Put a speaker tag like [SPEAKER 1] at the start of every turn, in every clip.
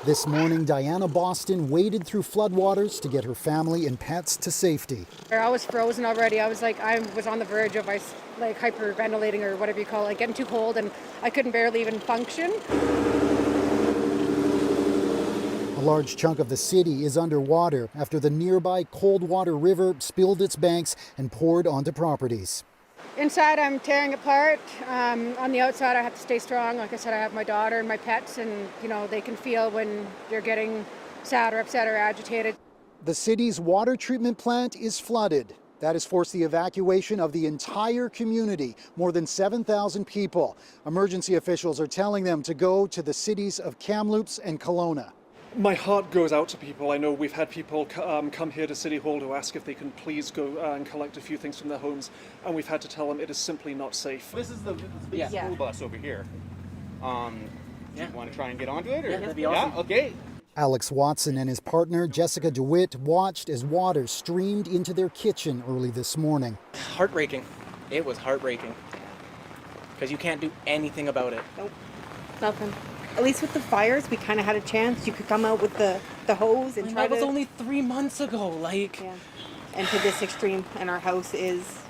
[SPEAKER 1] This morning, Diana Boston waded through floodwaters to get her family and pets to safety.
[SPEAKER 2] I was frozen already. I was on the verge of hyperventilating or whatever you call it, getting too cold, and I couldn't barely even function.
[SPEAKER 1] A large chunk of the city is underwater after the nearby Coldwater River spilled its banks and poured onto properties.
[SPEAKER 2] Inside, I'm tearing apart. On the outside, I have to stay strong. Like I said, I have my daughter and my pets, and they can feel when they're getting sad or upset or agitated.
[SPEAKER 1] The city's water treatment plant is flooded. That has forced the evacuation of the entire community, more than 7,000 people. Emergency officials are telling them to go to the cities of Kamloops and Kelowna.
[SPEAKER 3] My heart goes out to people. I know we've had people come here to City Hall to ask if they can please go and collect a few things from their homes, and we've had to tell them it is simply not safe.
[SPEAKER 4] This is the big school bus over here. Do you want to try and get onto it? Or?
[SPEAKER 5] Yeah, that'd be awesome.
[SPEAKER 4] Yeah, okay.
[SPEAKER 1] Alex Watson and his partner, Jessica DeWitt, watched as water streamed into their kitchen early this morning.
[SPEAKER 5] Heartbreaking. It was heartbreaking. Because you can't do anything about it.
[SPEAKER 6] Nope, nothing. At least with the fires, we kind of had a chance. You could come out with the hose and try to...
[SPEAKER 5] That was only 3 months ago,
[SPEAKER 6] Yeah. And to this extreme, and our house is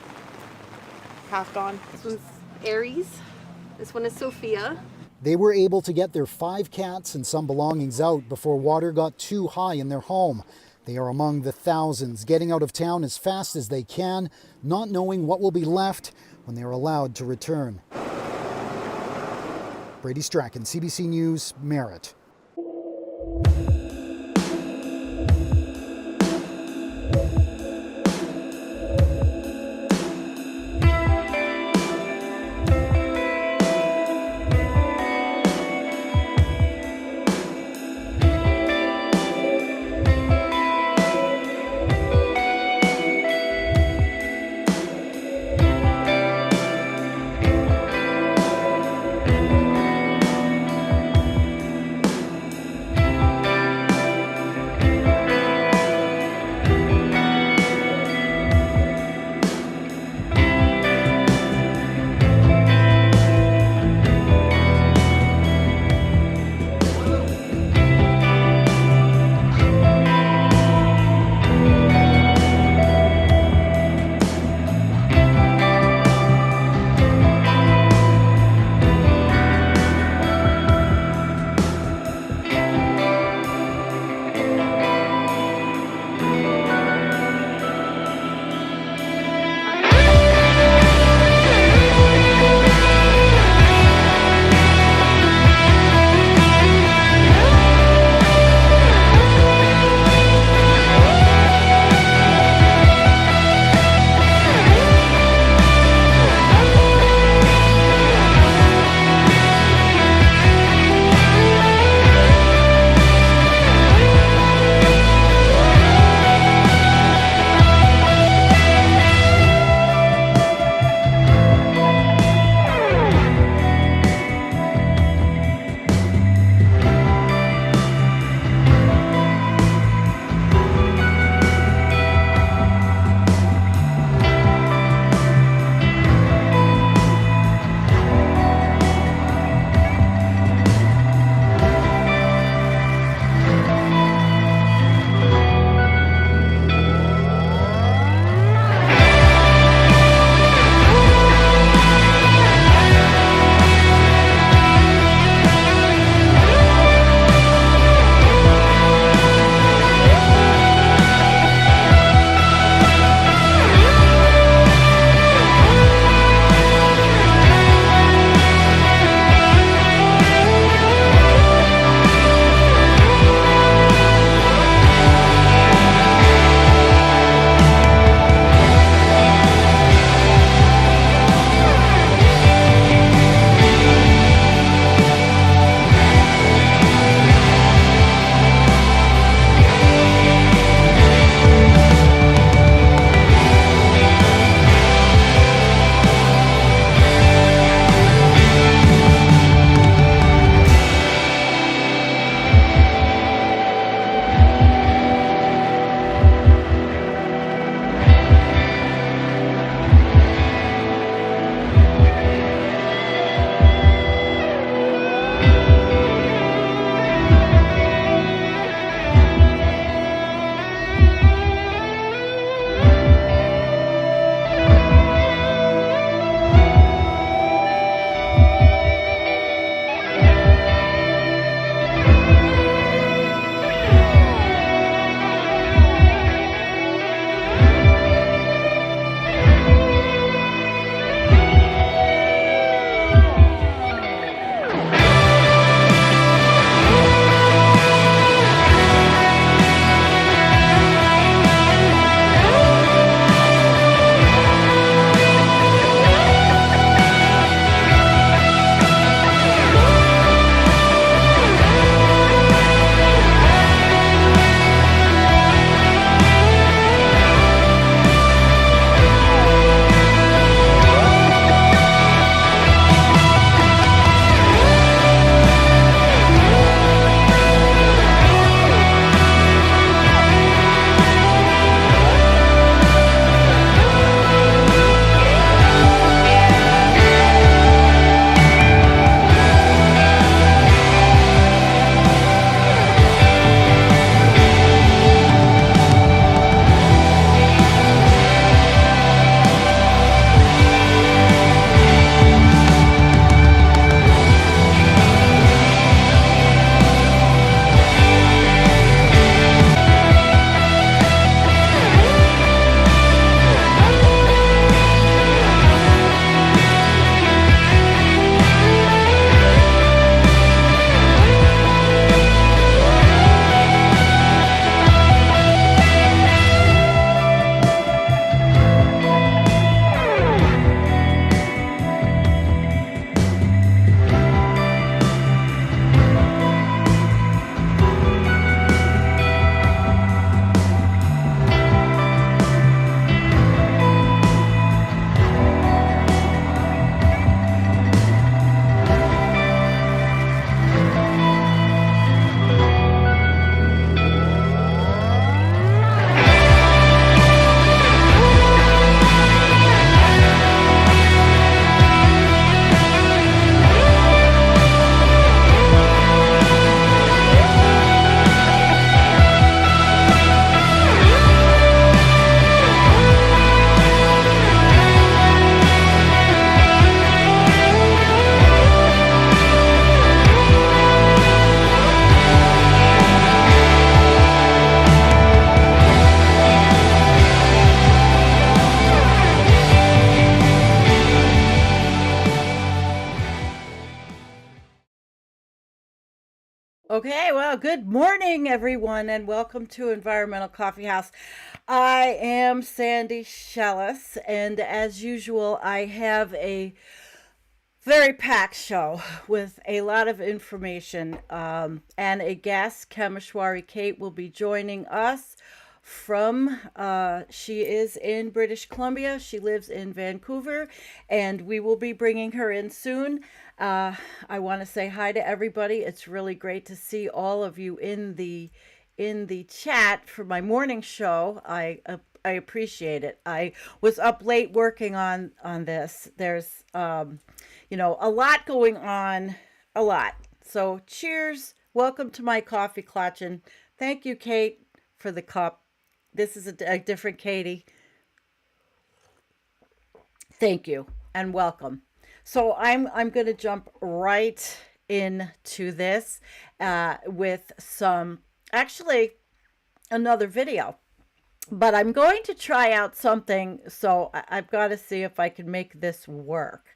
[SPEAKER 6] half gone. This one's Aries. This one is Sophia.
[SPEAKER 1] They were able to get their 5 cats and some belongings out before water got too high in their home. They are among the thousands getting out of town as fast as they can, not knowing what will be left when they are allowed to return. Brady Strachan, CBC News, Merritt.
[SPEAKER 7] Okay, well, good morning, everyone, and welcome to Environmental Coffee House. I am Sandy Shellis, and as usual, I have a very packed show with a lot of information, and a guest, Kameshwari Kate, will be joining us from, she is in British Columbia. She lives in Vancouver, and we will be bringing her in soon. I want to say hi to everybody. It's really great to see all of you in the chat for my morning show. I appreciate it. I was up late working on this. There's a lot going on, a lot. So cheers. Welcome to my coffee clutching. Thank you, Kate, for the cup. This is a different Katie. Thank you and welcome. So I'm going to jump right into this with actually another video. But I'm going to try out something, so I've got to see if I can make this work.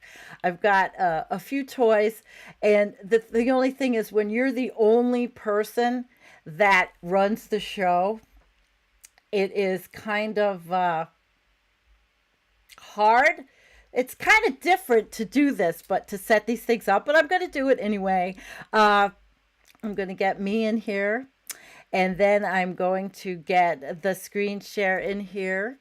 [SPEAKER 7] I've got a few toys, and the only thing is when you're the only person that runs the show, it is kind of hard. It's kind of different to do this, but to set these things up, but I'm going to do it anyway. I'm going to get me in here, and then I'm going to get the screen share in here,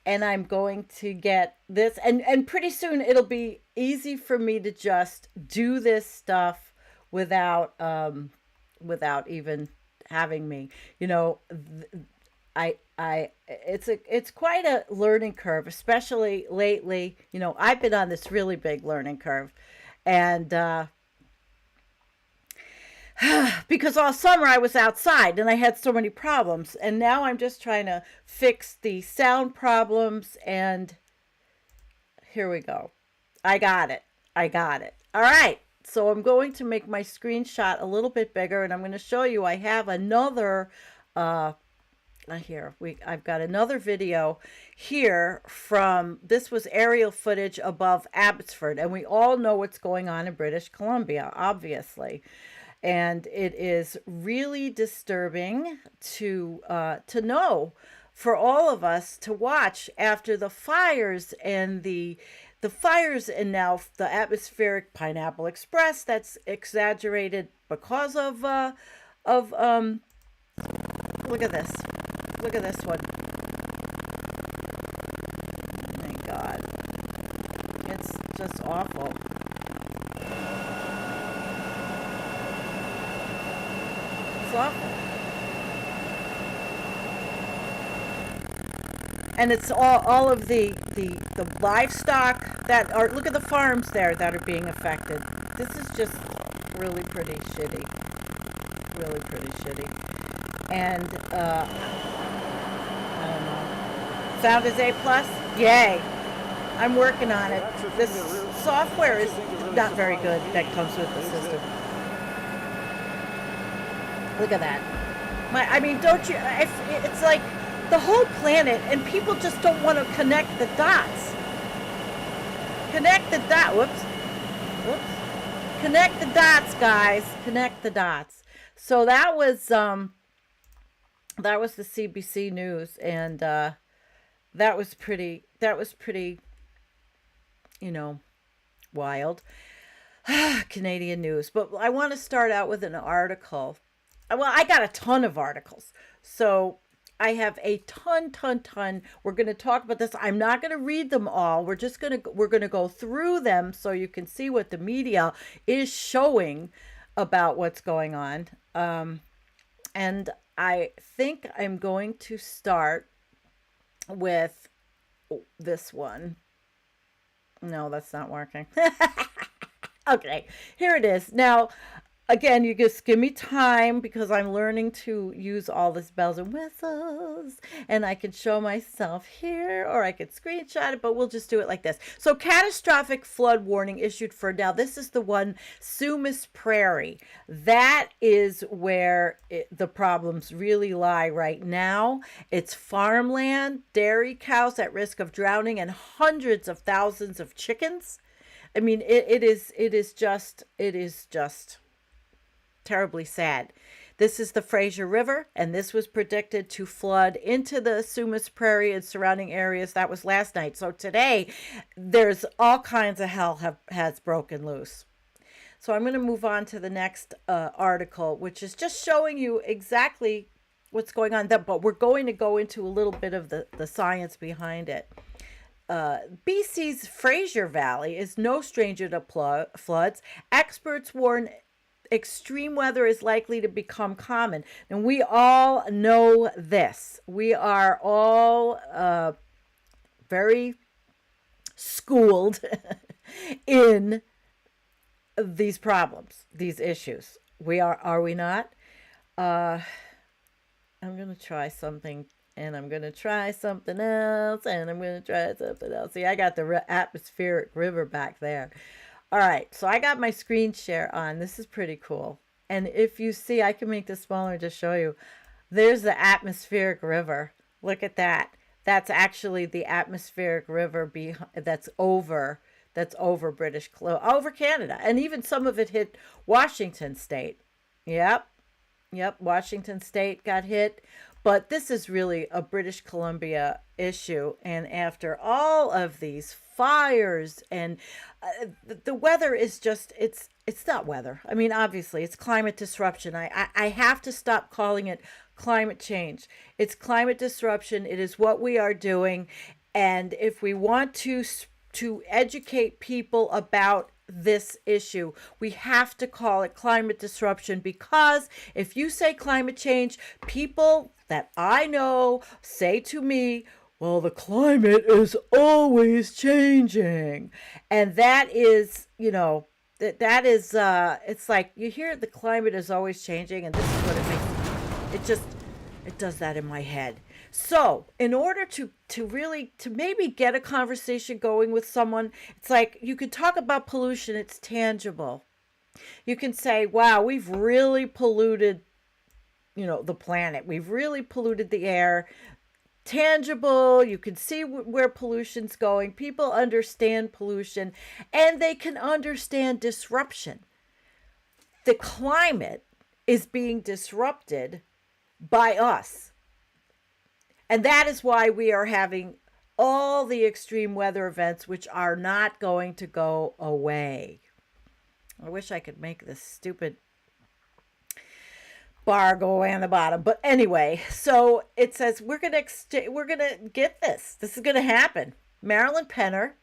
[SPEAKER 7] and I'm going to get this, and pretty soon it'll be easy for me to just do this stuff without even having me, it's quite a learning curve, especially lately. I've been on this really big learning curve, and because all summer I was outside and I had so many problems, and now I'm just trying to fix the sound problems, and here we go. I got it. All right. So I'm going to make my screenshot a little bit bigger, and I'm going to show you I have another I've got another video here from, this was aerial footage above Abbotsford, and we all know what's going on in British Columbia, obviously, and it is really disturbing to know, for all of us to watch after the fires and the fires, and now the atmospheric Pineapple Express that's exaggerated because of look at this. Look at this one. Oh my God. It's just awful. It's awful. And it's all of the livestock that are, look at the farms there that are being affected. This is just really pretty shitty. Really pretty shitty. And I don't know. Sound is A+? Yay. I'm working on it. This software is not very good that comes with the system. Look at that. Don't you, it's like the whole planet, and people just don't want to connect the dots. Connect the dots. Whoops. Connect the dots, guys. Connect the dots. So that was the CBC News, and that was pretty, wild. Canadian news. But I want to start out with an article. Well, I got a ton of articles. So I have a ton. We're going to talk about this. I'm not going to read them all. We're going to go through them so you can see what the media is showing about what's going on. And I think I'm going to start with this one. No, that's not working. Okay, here it is. Now, again, you just give me time because I'm learning to use all this bells and whistles, and I can show myself here, or I could screenshot it, but we'll just do it like this. So catastrophic flood warning issued for, now this is the one, Sumas Prairie. That is where the problems really lie right now. It's farmland, dairy cows at risk of drowning, and hundreds of thousands of chickens. I mean, it is just terribly sad. This is the Fraser River, and this was predicted to flood into the Sumas Prairie and surrounding areas. That was last night. So today, there's all kinds of hell has broken loose. So I'm going to move on to the next article, which is just showing you exactly what's going on. But we're going to go into a little bit of the science behind it. BC's Fraser Valley is no stranger to floods. Experts warn extreme weather is likely to become common. And we all know this. We are all very schooled in these problems, these issues. Are we not? I'm going to try something, and I'm going to try something else, and I'm going to try something else. See, I got the atmospheric river back there. All right, so I got my screen share on. This is pretty cool. And if you see, I can make this smaller and just show you. There's the atmospheric river. Look at that. That's actually the atmospheric river that's over over Canada. And even some of it hit Washington State. Yep, Washington State got hit. But this is really a British Columbia issue. And after all of these fires and the weather is just, it's not weather. I mean, obviously, it's climate disruption. I have to stop calling it climate change. It's climate disruption. It is what we are doing. And if we want to educate people about this issue, we have to call it climate disruption, because if you say climate change, people that I know say to me, well, the climate is always changing. And that is, that is, it's like you hear the climate is always changing, and this is what it does that in my head. So in order to maybe get a conversation going with someone, it's like you could talk about pollution. It's tangible. You can say, wow, we've really polluted, the planet. We've really polluted the air. Tangible. You can see where pollution's going. People understand pollution, and they can understand disruption. The climate is being disrupted by us. And that is why we are having all the extreme weather events, which are not going to go away. I wish I could make this stupid bar go away on the bottom. But anyway, so it says we're gonna get this. This is gonna happen. Marilyn Penner,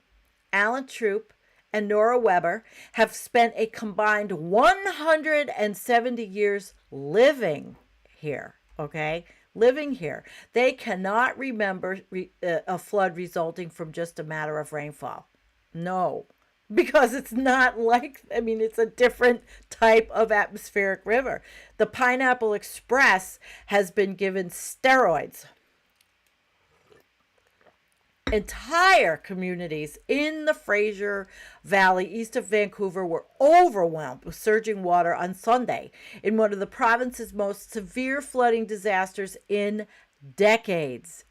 [SPEAKER 7] Alan Troop, and Nora Weber have spent a combined 170 years living here. Okay. Living here. They cannot remember a flood resulting from just a matter of rainfall. No, because it's not like, it's a different type of atmospheric river. The Pineapple Express has been given steroids. Entire communities in the Fraser Valley east of Vancouver were overwhelmed with surging water on Sunday in one of the province's most severe flooding disasters in decades.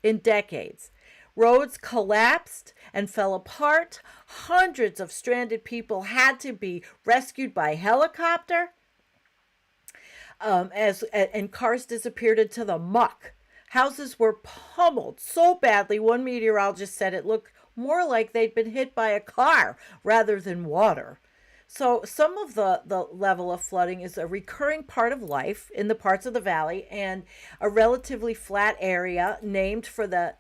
[SPEAKER 7] Roads collapsed and fell apart. Hundreds of stranded people had to be rescued by helicopter, and cars disappeared into the muck. Houses were pummeled so badly, one meteorologist said it looked more like they'd been hit by a car rather than water. So some of the level of flooding is a recurring part of life in the parts of the valley, and a relatively flat area named for the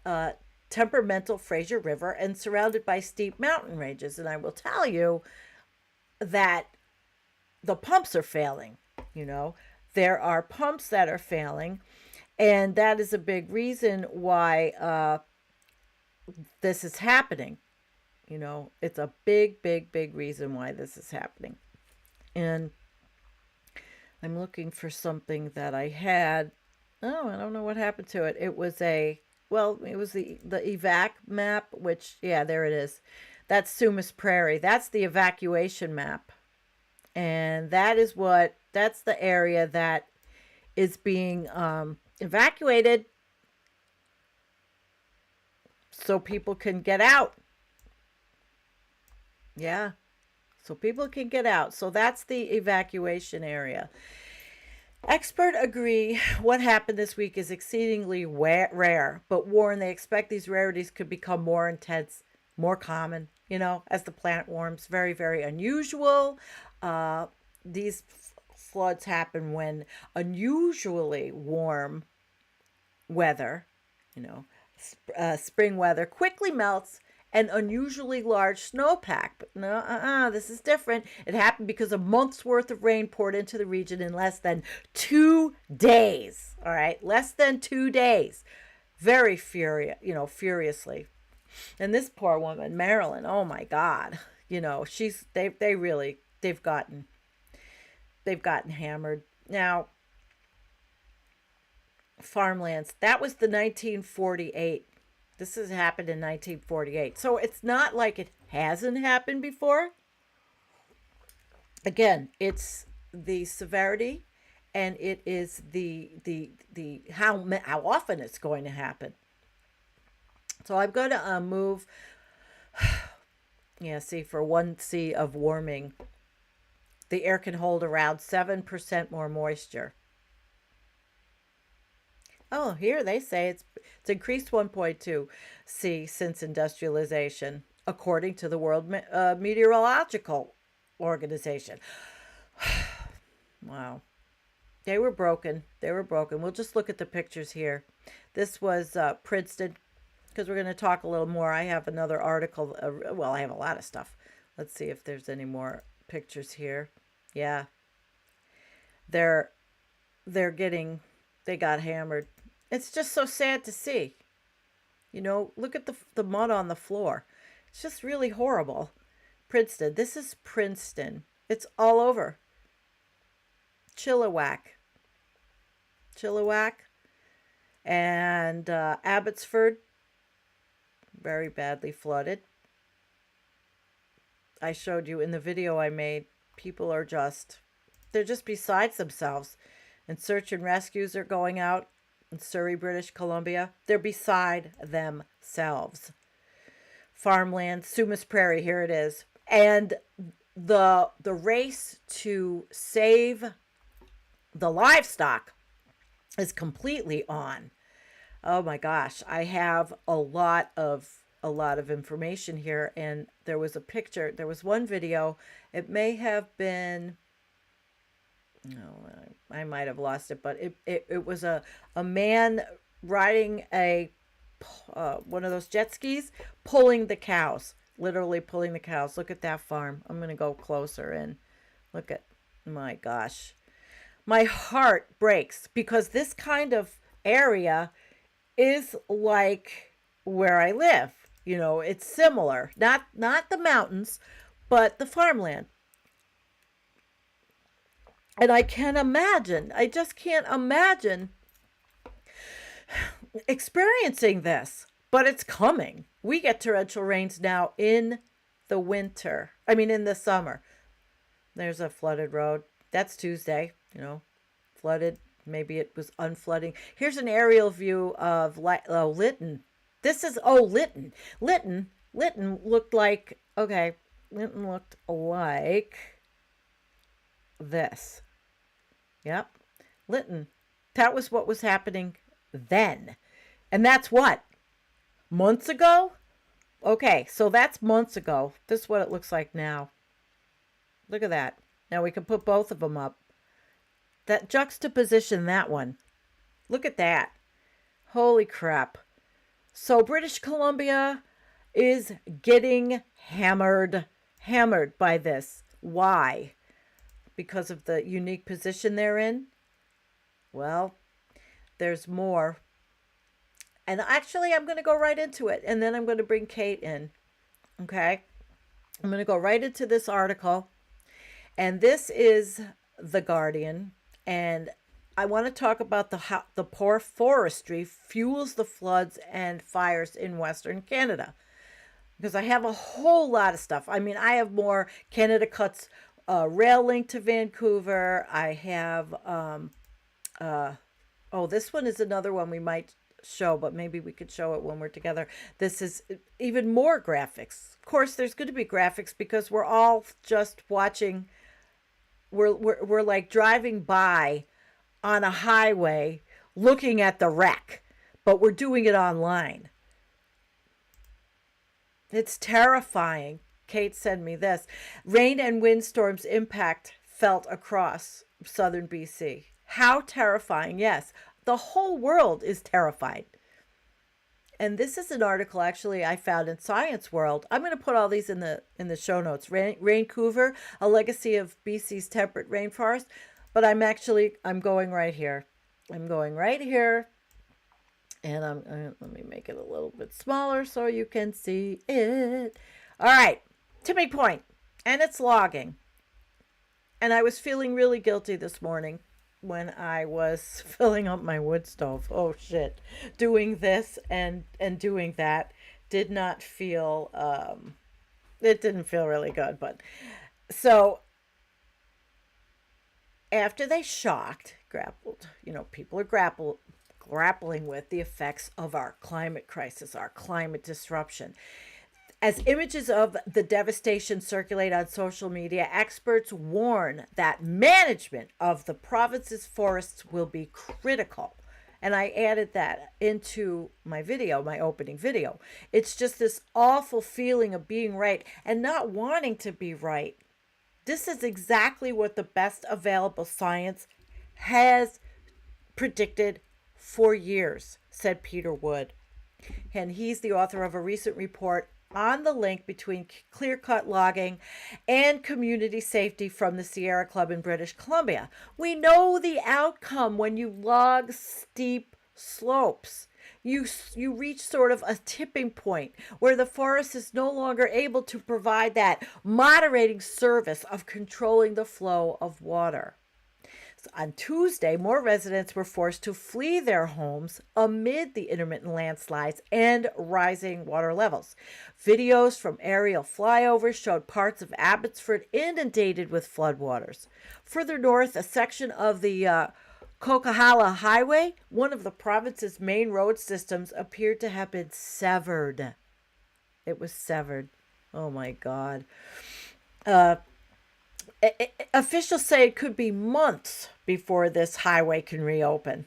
[SPEAKER 7] temperamental Fraser River and surrounded by steep mountain ranges. And I will tell you that the pumps are failing. There are pumps that are failing. And that is a big reason why this is happening. It's a big, big, big reason why this is happening. And I'm looking for something that I had. Oh, I don't know what happened to it. It was the evac map, which, yeah, there it is. That's Sumas Prairie. That's the evacuation map. And that's the area that is being evacuated so people can get out. Yeah, so people can get out. So that's the evacuation area. Experts agree what happened this week is exceedingly rare, but warn they expect these rarities could become more intense, more common, as the planet warms. Very, very unusual. These floods happen when unusually warm weather, spring weather quickly melts an unusually large snowpack. But no, this is different. It happened because a month's worth of rain poured into the region in less than 2 days. All right, less than 2 days. Very furiously. And this poor woman, Marilyn, oh my God, they've gotten hammered. Now, farmlands, that was the 1948. This has happened in 1948. So it's not like it hasn't happened before. Again, it's the severity, and it is the how often it's going to happen. So I'm going to move. Yeah, see, for 1C of warming, the air can hold around 7% more moisture. Oh, here they say it's increased 1.2 C since industrialization, according to the World Meteorological Organization. Wow. They were broken. We'll just look at the pictures here. This was Princeton, because we're going to talk a little more. I have another article. I have a lot of stuff. Let's see if there's any more pictures here. Yeah. They got hammered. It's just so sad to see. Look at the mud on the floor. It's just really horrible. Princeton. This is Princeton. It's all over. Chilliwack. And Abbotsford. Very badly flooded. I showed you in the video I made. People are they're just besides themselves. And search and rescues are going out. In Surrey, British Columbia, they're beside themselves. Farmland, Sumas Prairie, here it is. And the race to save the livestock is completely on. Oh my gosh, I have a lot of information here, and there was a picture, there was one video. It may have been, no, I might have lost it, but it was a man riding one of those jet skis, pulling the cows, literally pulling the cows. Look at that farm. I'm going to go closer and look at, my gosh. My heart breaks, because this kind of area is like where I live. It's similar. Not the mountains, but the farmland. And I just can't imagine experiencing this, but it's coming. We get torrential rains now in the summer. There's a flooded road. That's Tuesday, flooded. Maybe it was unflooding. Here's an aerial view of Lytton. This is, Lytton. Lytton looked like, Lytton looked like this. Yep. Lytton. That was what was happening then. And that's what? Months ago? Okay, so that's months ago. This is what it looks like now. Look at that. Now we can put both of them up. That juxtaposition, that one. Look at that. Holy crap. So British Columbia is getting hammered by this. Why? Because of the unique position they're in? Well, there's more. And actually, I'm going to go right into it. And then I'm going to bring Kate in. Okay? I'm going to go right into this article. And this is The Guardian. And I want to talk about how the poor forestry fuels the floods and fires in Western Canada. Because I have a whole lot of stuff. I have more. Canada Cuts rail link to Vancouver. I have, this one is another one we might show, but maybe we could show it when we're together. This is even more graphics. Of course, there's going to be graphics because we're all just watching. We're like driving by on a highway looking at the wreck, but we're doing it online. It's terrifying. Kate sent me this. Rain and windstorms impact felt across southern BC. How terrifying. Yes, the whole world is terrified. And this is an article actually I found in Science World. I'm going to put all these in the show notes. Vancouver, a legacy of BC's temperate rainforest. But I'm going right here. I'm going right here. And let me make it a little bit smaller so you can see it. All right, tipping point, and it's logging. And I was feeling really guilty this morning when I was filling up my wood stove. Oh shit, doing this and doing that did not feel. It didn't feel really good, but so after they grappled, people are grappling with the effects of our climate crisis, our climate disruption. As images of the devastation circulate on social media, experts warn that management of the province's forests will be critical. And I added that into my video, my opening video. It's just this awful feeling of being right and not wanting to be right. This is exactly what the best available science has predicted for years, said Peter Wood. And he's the author of a recent report on the link between clear-cut logging and community safety from the Sierra Club in British Columbia. We know the outcome when you log steep slopes. You reach sort of a tipping point where the forest is no longer able to provide that moderating service of controlling the flow of water. On Tuesday, more residents were forced to flee their homes amid the intermittent landslides and rising water levels. Videos from aerial flyovers showed parts of Abbotsford inundated with floodwaters. Further north, a section of the Coquihalla Highway, one of the province's main road systems, appeared to have been severed. It was severed. Oh my God. Officials say it could be months before this highway can reopen.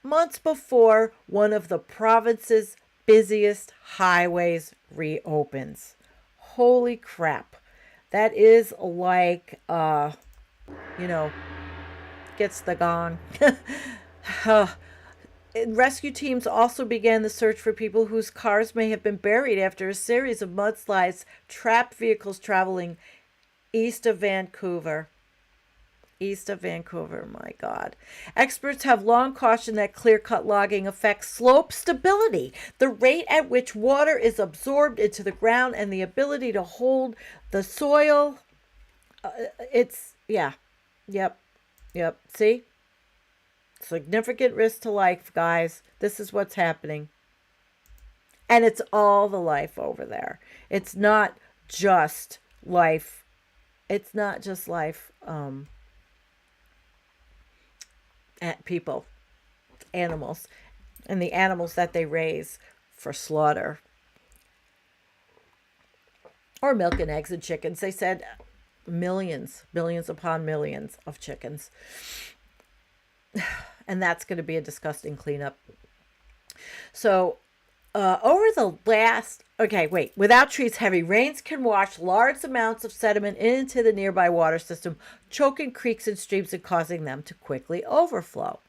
[SPEAKER 7] Months before one of the province's busiest highways reopens. Holy crap. That is like, gets the gong. Rescue teams also began the search for people whose cars may have been buried after a series of mudslides trapped vehicles traveling east of Vancouver. My God. Experts have long cautioned that clear-cut logging affects slope stability, the rate at which water is absorbed into the ground, and the ability to hold the soil. Yep. See? Significant risk to life, guys. This is what's happening. And it's all the life over there. It's not just life. At people, animals, and the animals that they raise for slaughter. Or milk and eggs and chickens. They said millions upon millions of chickens. And that's going to be a disgusting cleanup. So, without trees, heavy rains can wash large amounts of sediment into the nearby water system, choking creeks and streams and causing them to quickly overflow.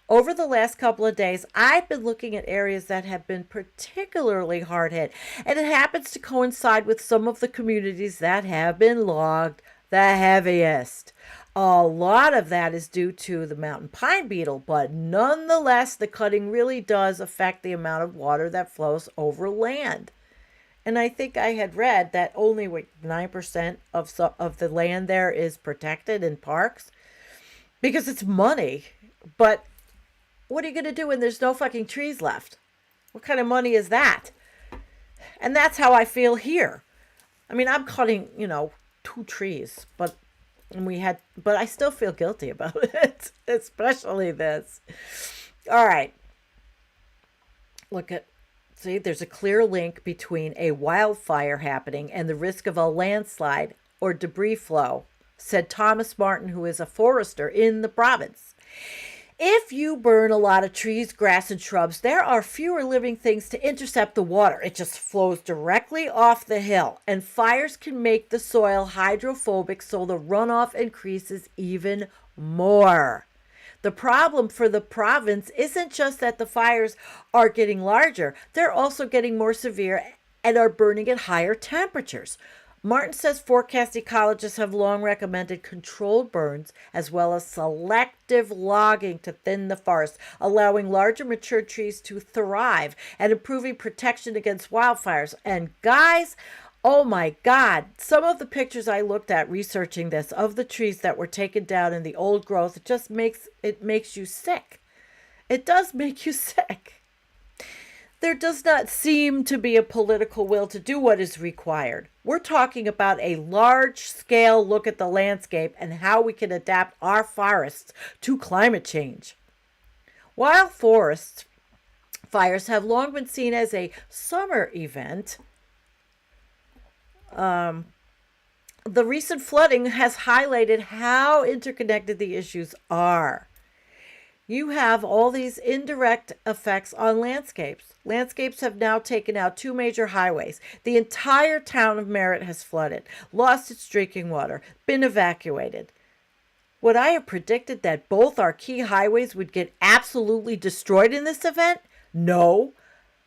[SPEAKER 7] Over the last couple of days, I've been looking at areas that have been particularly hard hit, and it happens to coincide with some of the communities that have been logged the heaviest. A lot of that is due to the mountain pine beetle, but nonetheless, the cutting really does affect the amount of water that flows over land. And I think I had read that only 9% of the land there is protected in parks because it's money. But what are you going to do when there's no fucking trees left? What kind of money is that? And that's how I feel here. I mean, I'm cutting, 2 trees, but I still feel guilty about it, especially this. All right. See, there's a clear link between a wildfire happening and the risk of a landslide or debris flow, said Thomas Martin, who is a forester in the province. If you burn a lot of trees, grass, and shrubs, there are fewer living things to intercept the water. It just flows directly off the hill, and fires can make the soil hydrophobic, so the runoff increases even more. The problem for the province isn't just that the fires are getting larger, they're also getting more severe and are burning at higher temperatures. Martin says forecast ecologists have long recommended controlled burns as well as selective logging to thin the forest, allowing larger mature trees to thrive and improving protection against wildfires. And guys, oh my God, some of the pictures I looked at researching this of the trees that were taken down in the old growth, it makes you sick. It does make you sick. There does not seem to be a political will to do what is required. We're talking about a large-scale look at the landscape and how we can adapt our forests to climate change. While forest fires have long been seen as a summer event, the recent flooding has highlighted how interconnected the issues are. You have all these indirect effects on landscapes. Landscapes have now taken out 2 major highways. The entire town of Merritt has flooded, lost its drinking water, been evacuated. Would I have predicted that both our key highways would get absolutely destroyed in this event? No.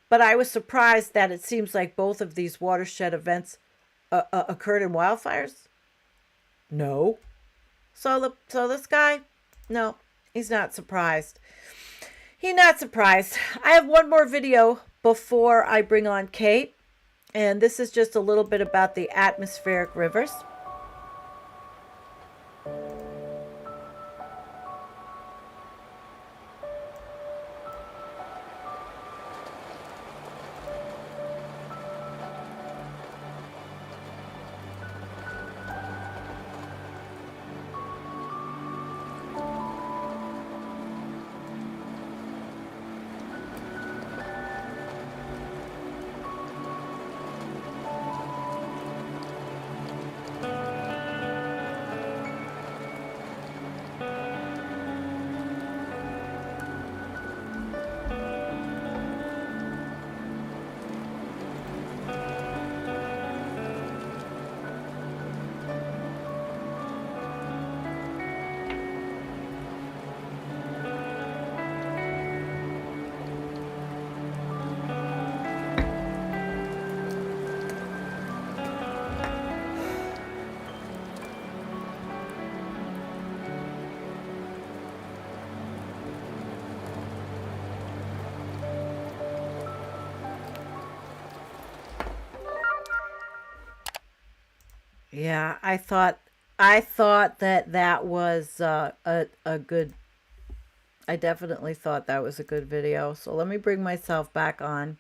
[SPEAKER 7] But I was surprised that it seems like both of these watershed events occurred in wildfires. No. So this guy, no. He's not surprised. He's not surprised. I have one more video before I bring on Kate. And this is just a little bit about the atmospheric rivers. Yeah, I thought that was a good. I definitely thought that was a good video. So let me bring myself back on.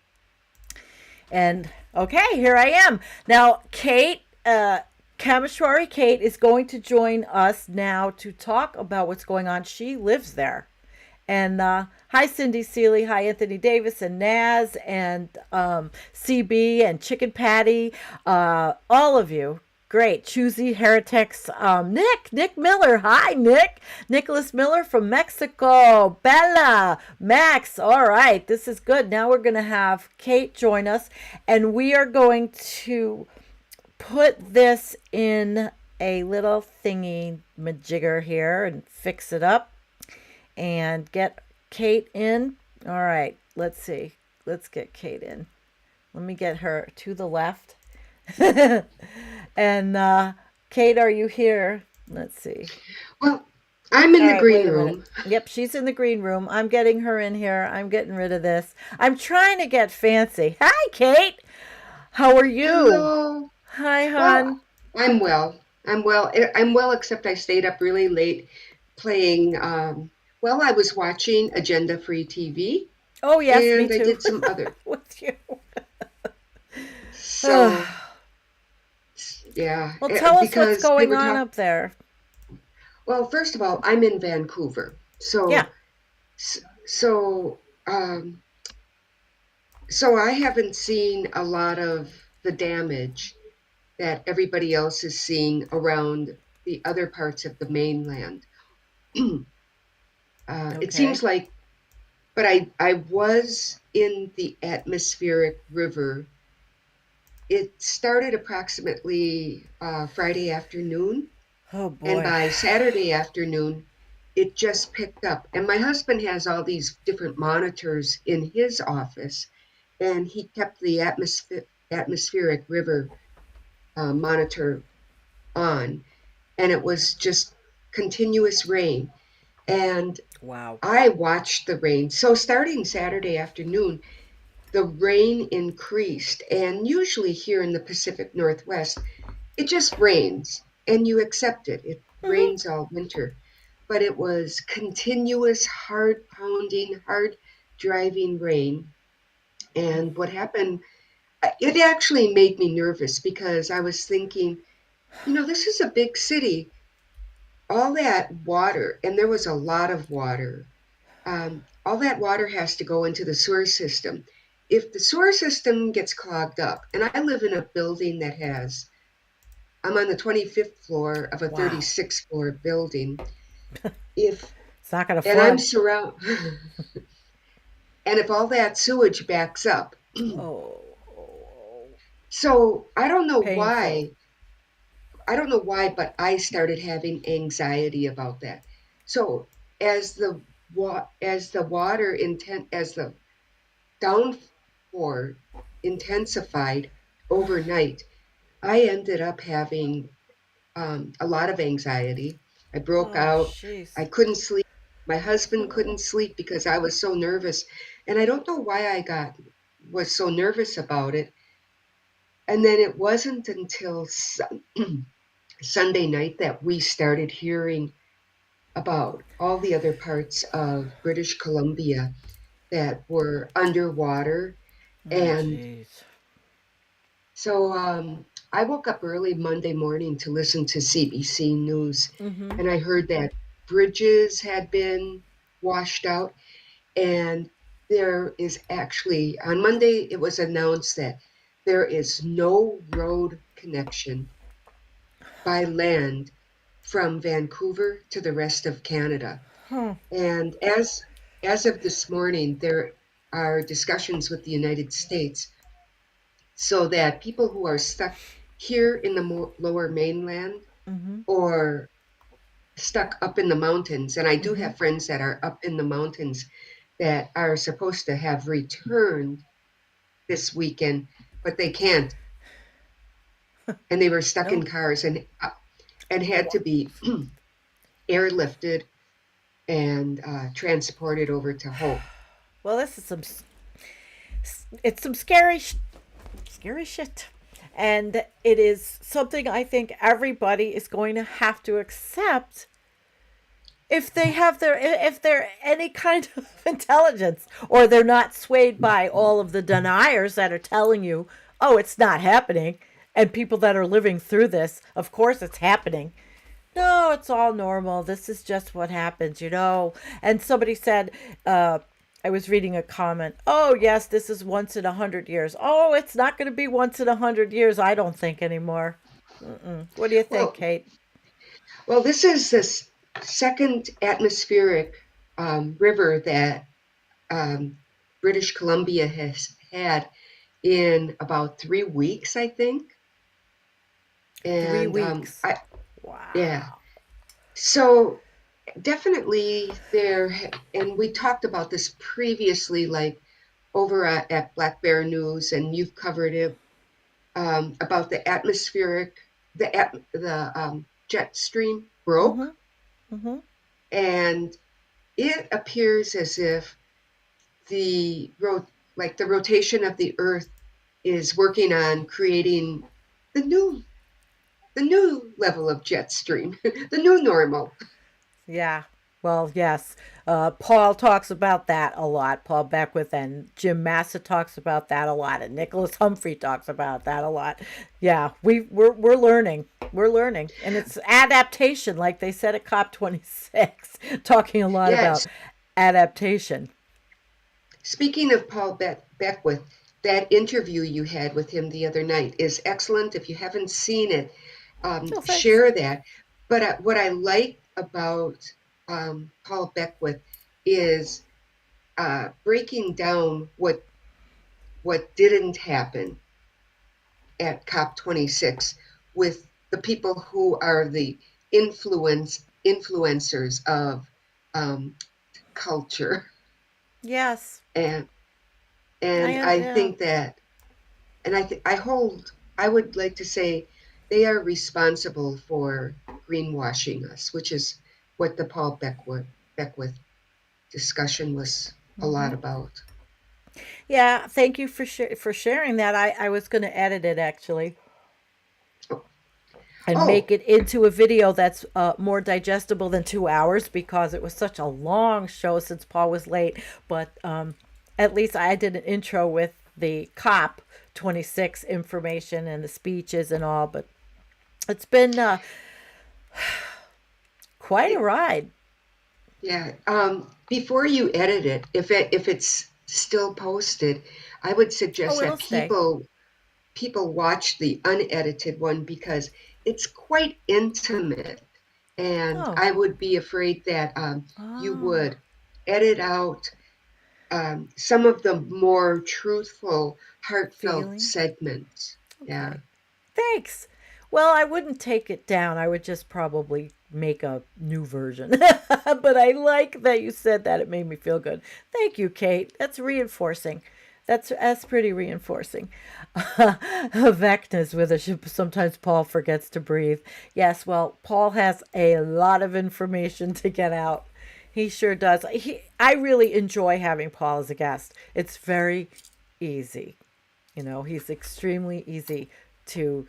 [SPEAKER 7] And okay, here I am. Now, Kate, Kameshwari Kate is going to join us now to talk about what's going on. She lives there. And hi, Cindy Seeley. Hi, Anthony Davis and Naz and CB and Chicken Patty. All of you. Great. Choosy Heretics. Nick Miller. Hi, Nick. Nicholas Miller from Mexico. Bella. Max. All right. This is good. Now we're going to have Kate join us. And we are going to put this in a little thingy majigger here and fix it up. And get Kate in. All right. Let's see. Let's get Kate in. Let me get her to the left. And Kate, are you here? Let's see.
[SPEAKER 8] Well, I'm in the green room.
[SPEAKER 7] Yep, she's in the green room. I'm getting her in here. I'm getting rid of this. I'm trying to get fancy. Hi, Kate. How are you?
[SPEAKER 8] Hello.
[SPEAKER 7] Hi, hon.
[SPEAKER 8] Well, I'm well. I'm well, except I stayed up really late playing. I was watching Agenda Free TV.
[SPEAKER 7] Oh, yes,
[SPEAKER 8] and
[SPEAKER 7] me too.
[SPEAKER 8] I did some other.
[SPEAKER 7] With you.
[SPEAKER 8] So, yeah.
[SPEAKER 7] Well, tell us what's going on up there.
[SPEAKER 8] Well, first of all, I'm in Vancouver. So,
[SPEAKER 7] yeah.
[SPEAKER 8] So I haven't seen a lot of the damage that everybody else is seeing around the other parts of the mainland. It
[SPEAKER 7] Okay.
[SPEAKER 8] seems like, but I was in the atmospheric river. It started approximately Friday afternoon,
[SPEAKER 7] Oh
[SPEAKER 8] and
[SPEAKER 7] boy.
[SPEAKER 8] by Saturday afternoon, it just picked up. And my husband has all these different monitors in his office, and he kept the atmospheric river monitor on, and it was just continuous rain. And
[SPEAKER 7] Wow.
[SPEAKER 8] I watched the rain. So starting Saturday afternoon, the rain increased. And usually here in the Pacific Northwest, it just rains and you accept it. It
[SPEAKER 7] Hmm.
[SPEAKER 8] rains all winter. But it was continuous, hard pounding, hard driving rain. And what happened, it actually made me nervous because I was thinking, this is a big city. All that water, and there was a lot of water, all that water has to go into the sewer system. If the sewer system gets clogged up, and I live in a building I'm on the 25th floor of a
[SPEAKER 7] Wow.
[SPEAKER 8] 36th floor building. If,
[SPEAKER 7] It's not gonna
[SPEAKER 8] and I'm
[SPEAKER 7] flood.
[SPEAKER 8] surrounded, and if all that sewage backs up,
[SPEAKER 7] Oh,
[SPEAKER 8] so
[SPEAKER 7] painful.
[SPEAKER 8] I don't know why, but I started having anxiety about that. So as the as the water as the downpour intensified overnight, I ended up having a lot of anxiety. I broke
[SPEAKER 7] Oh,
[SPEAKER 8] out. I
[SPEAKER 7] jeez.
[SPEAKER 8] couldn't sleep. My husband couldn't sleep because I was so nervous, and I don't know why was so nervous about it. And then it wasn't until Sunday night that we started hearing about all the other parts of British Columbia that were underwater.
[SPEAKER 7] Oh,
[SPEAKER 8] And
[SPEAKER 7] jeez.
[SPEAKER 8] so I woke up early Monday morning to listen to CBC News,
[SPEAKER 7] Mm-hmm.
[SPEAKER 8] and I heard that bridges had been washed out. And there is actually, on Monday, it was announced that there is no road connection by land from Vancouver to the rest of Canada.
[SPEAKER 7] Huh.
[SPEAKER 8] And as of this morning, there are discussions with the United States so that people who are stuck here in the lower mainland
[SPEAKER 7] Mm-hmm.
[SPEAKER 8] or stuck up in the mountains, and I do
[SPEAKER 7] Mm-hmm.
[SPEAKER 8] have friends that are up in the mountains that are supposed to have returned this weekend, but they can't, and they were stuck in
[SPEAKER 7] No.
[SPEAKER 8] cars and had to be airlifted and transported over to Hope.
[SPEAKER 7] Well, this is it's some scary, scary shit. And it is something I think everybody is going to have to accept if they have if they're any kind of intelligence, or they're not swayed by all of the deniers that are telling you, oh, it's not happening, and people that are living through this, of course it's happening. No, it's all normal. This is just what happens. And somebody said, I was reading a comment, oh yes, this is once in 100 years. Oh, it's not going to be once in 100 years, I don't think, anymore. What do you think,
[SPEAKER 8] Well,
[SPEAKER 7] Kate?
[SPEAKER 8] this is this second atmospheric river that um, British Columbia has had in about 3 weeks, I think.
[SPEAKER 7] Three
[SPEAKER 8] And
[SPEAKER 7] weeks
[SPEAKER 8] yeah,
[SPEAKER 7] Wow.
[SPEAKER 8] so definitely and we talked about this previously, like over at Black Bear News, and you've covered it about the atmospheric, the jet stream broke,
[SPEAKER 7] Mm-hmm. Mm-hmm.
[SPEAKER 8] and it appears as if like the rotation of the Earth is working on creating the new the new level of jet stream, the new normal.
[SPEAKER 7] Yeah. Well, yes. Paul talks about that a lot. Paul Beckwith and Jim Massa talks about that a lot, and Nicholas Humphrey talks about that a lot. Yeah, we're learning. We're learning, and it's adaptation, like they said at COP26, talking a lot
[SPEAKER 8] Yes.
[SPEAKER 7] about adaptation.
[SPEAKER 8] Speaking of Paul Beckwith, that interview you had with him the other night is excellent. If you haven't seen it,
[SPEAKER 7] Oh, thanks.
[SPEAKER 8] share that. But what I like about Paul Beckwith is breaking down what didn't happen at COP26 with the people who are the influencers of culture,
[SPEAKER 7] Yes.
[SPEAKER 8] and I
[SPEAKER 7] Yeah.
[SPEAKER 8] think that, and I would like to say they are responsible for greenwashing us, which is what the Paul Beckwith discussion was a lot about.
[SPEAKER 7] Yeah, thank you for sharing that. I was going to edit it actually and
[SPEAKER 8] Oh,
[SPEAKER 7] make it into a video that's more digestible than 2 hours because it was such a long show since Paul was late. But at least I did an intro with the COP 26 information and the speeches and all. But it's been quite a ride.
[SPEAKER 8] yeah. Before you edit it, if it's still posted, I would
[SPEAKER 7] Oh,
[SPEAKER 8] suggest
[SPEAKER 7] it'll
[SPEAKER 8] that
[SPEAKER 7] stay.
[SPEAKER 8] people watch the unedited one because it's quite intimate, and
[SPEAKER 7] Oh,
[SPEAKER 8] I would be afraid that you
[SPEAKER 7] oh,
[SPEAKER 8] would edit out some of the more truthful, heartfelt
[SPEAKER 7] feeling.
[SPEAKER 8] segments. Yeah.
[SPEAKER 7] Okay. Thanks. Well, I wouldn't take it down. I would just probably make a new version. But I like that you said that. It made me feel good. Thank you, Kate. That's reinforcing. That's pretty reinforcing. Vecna's with us. Sometimes Paul forgets to breathe. Yes, well, Paul has a lot of information to get out. He sure does. I really enjoy having Paul as a guest. It's very easy. He's extremely easy to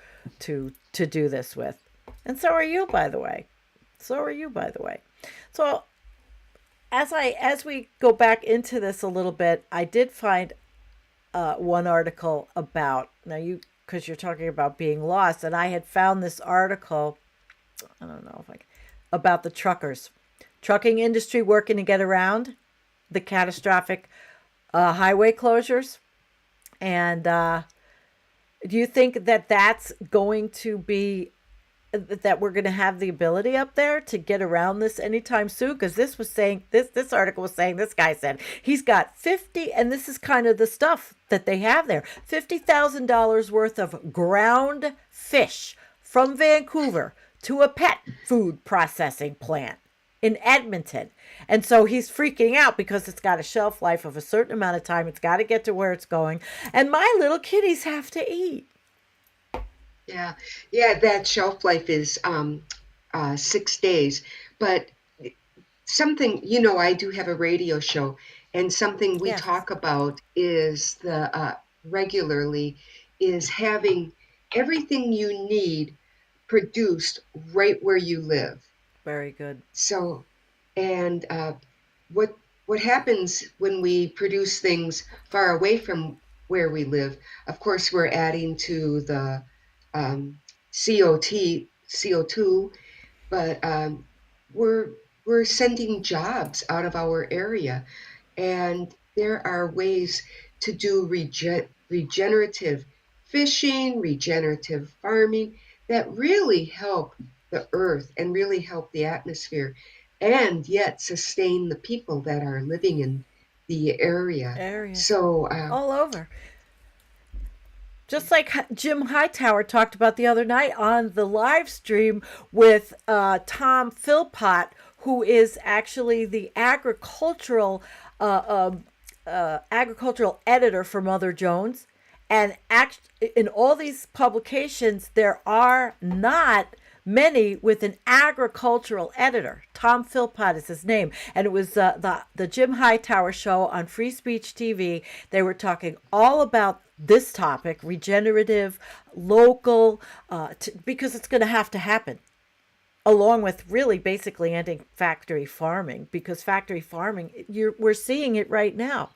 [SPEAKER 7] to do this with. And so are you, by the way. So are you, by the way. So as we go back into this a little bit, I did find one article about now you because you're talking about being lost, and I had found this article. I don't know if I about the trucking industry working to get around the catastrophic highway closures. And do you think that that's going to be that we're going to have the ability up there to get around this anytime soon? Because this article was saying, this guy said he's got 50, and this is kind of the stuff that they have there, $50,000 worth of ground fish from Vancouver to a pet food processing plant in Edmonton. And so he's freaking out because it's got a shelf life of a certain amount of time. It's got to get to where it's going. And my little kitties have to eat.
[SPEAKER 8] Yeah, yeah, that shelf life is 6 days. But something, I do have a radio show, and something we
[SPEAKER 7] Yes.
[SPEAKER 8] talk about is regularly is having everything you need produced right where you live.
[SPEAKER 7] Very good.
[SPEAKER 8] So, and what happens when we produce things far away from where we live? Of course, we're adding to the um, CO2, but we're sending jobs out of our area, and there are ways to do regenerative fishing, regenerative farming that really help the earth and really help the atmosphere, and yet sustain the people that are living in the area.
[SPEAKER 7] Areas
[SPEAKER 8] So,
[SPEAKER 7] all over. Just like Jim Hightower talked about the other night on the live stream with Tom Philpott, who is actually the agricultural editor for Mother Jones. And in all these publications, there are not many with an agricultural editor. Tom Philpott is his name. And it was the Jim Hightower show on Free Speech TV. They were talking all about this topic, regenerative, local, because it's going to have to happen, along with really basically ending factory farming, because factory farming, we're seeing it right now.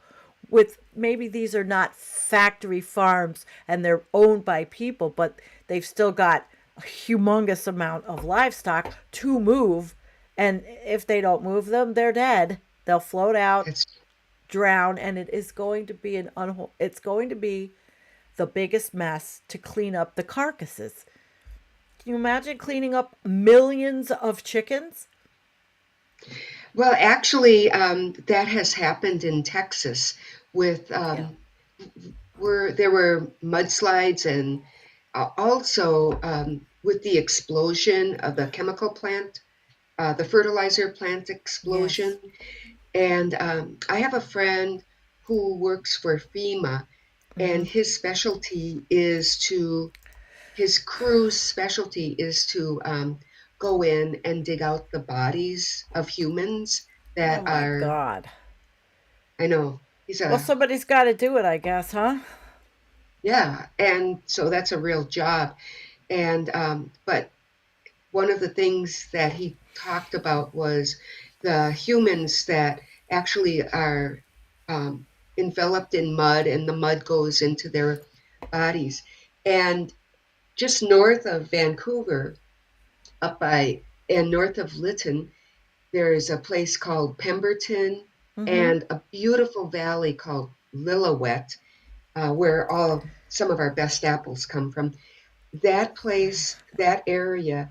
[SPEAKER 7] With maybe these are not factory farms and they're owned by people, but they've still got a humongous amount of livestock to move. And if they don't move them, they're dead. They'll float out,
[SPEAKER 8] it's
[SPEAKER 7] drown, and it is going to be it's going to be the biggest mess to clean up the carcasses. Can you imagine cleaning up millions of chickens?
[SPEAKER 8] Well, actually, that has happened in Texas with
[SPEAKER 7] Yeah.
[SPEAKER 8] where there were mudslides and also with the explosion of the chemical plant, the fertilizer plant
[SPEAKER 7] Yes.
[SPEAKER 8] explosion. And I have a friend who works for FEMA, and his crew's specialty is to go in and dig out the bodies of humans
[SPEAKER 7] Oh
[SPEAKER 8] that
[SPEAKER 7] my
[SPEAKER 8] are,
[SPEAKER 7] God.
[SPEAKER 8] I know, he's
[SPEAKER 7] Well,
[SPEAKER 8] a,
[SPEAKER 7] somebody's got to do it, I guess, huh?
[SPEAKER 8] yeah, and so that's a real job. And, but one of the things that he talked about was the humans that actually are um, enveloped in mud, and the mud goes into their bodies. And just north of Vancouver, up by and north of Lytton, there is a place called Pemberton
[SPEAKER 7] Mm-hmm.
[SPEAKER 8] and a beautiful valley called Lillooet, where some of our best apples come from. That place, that area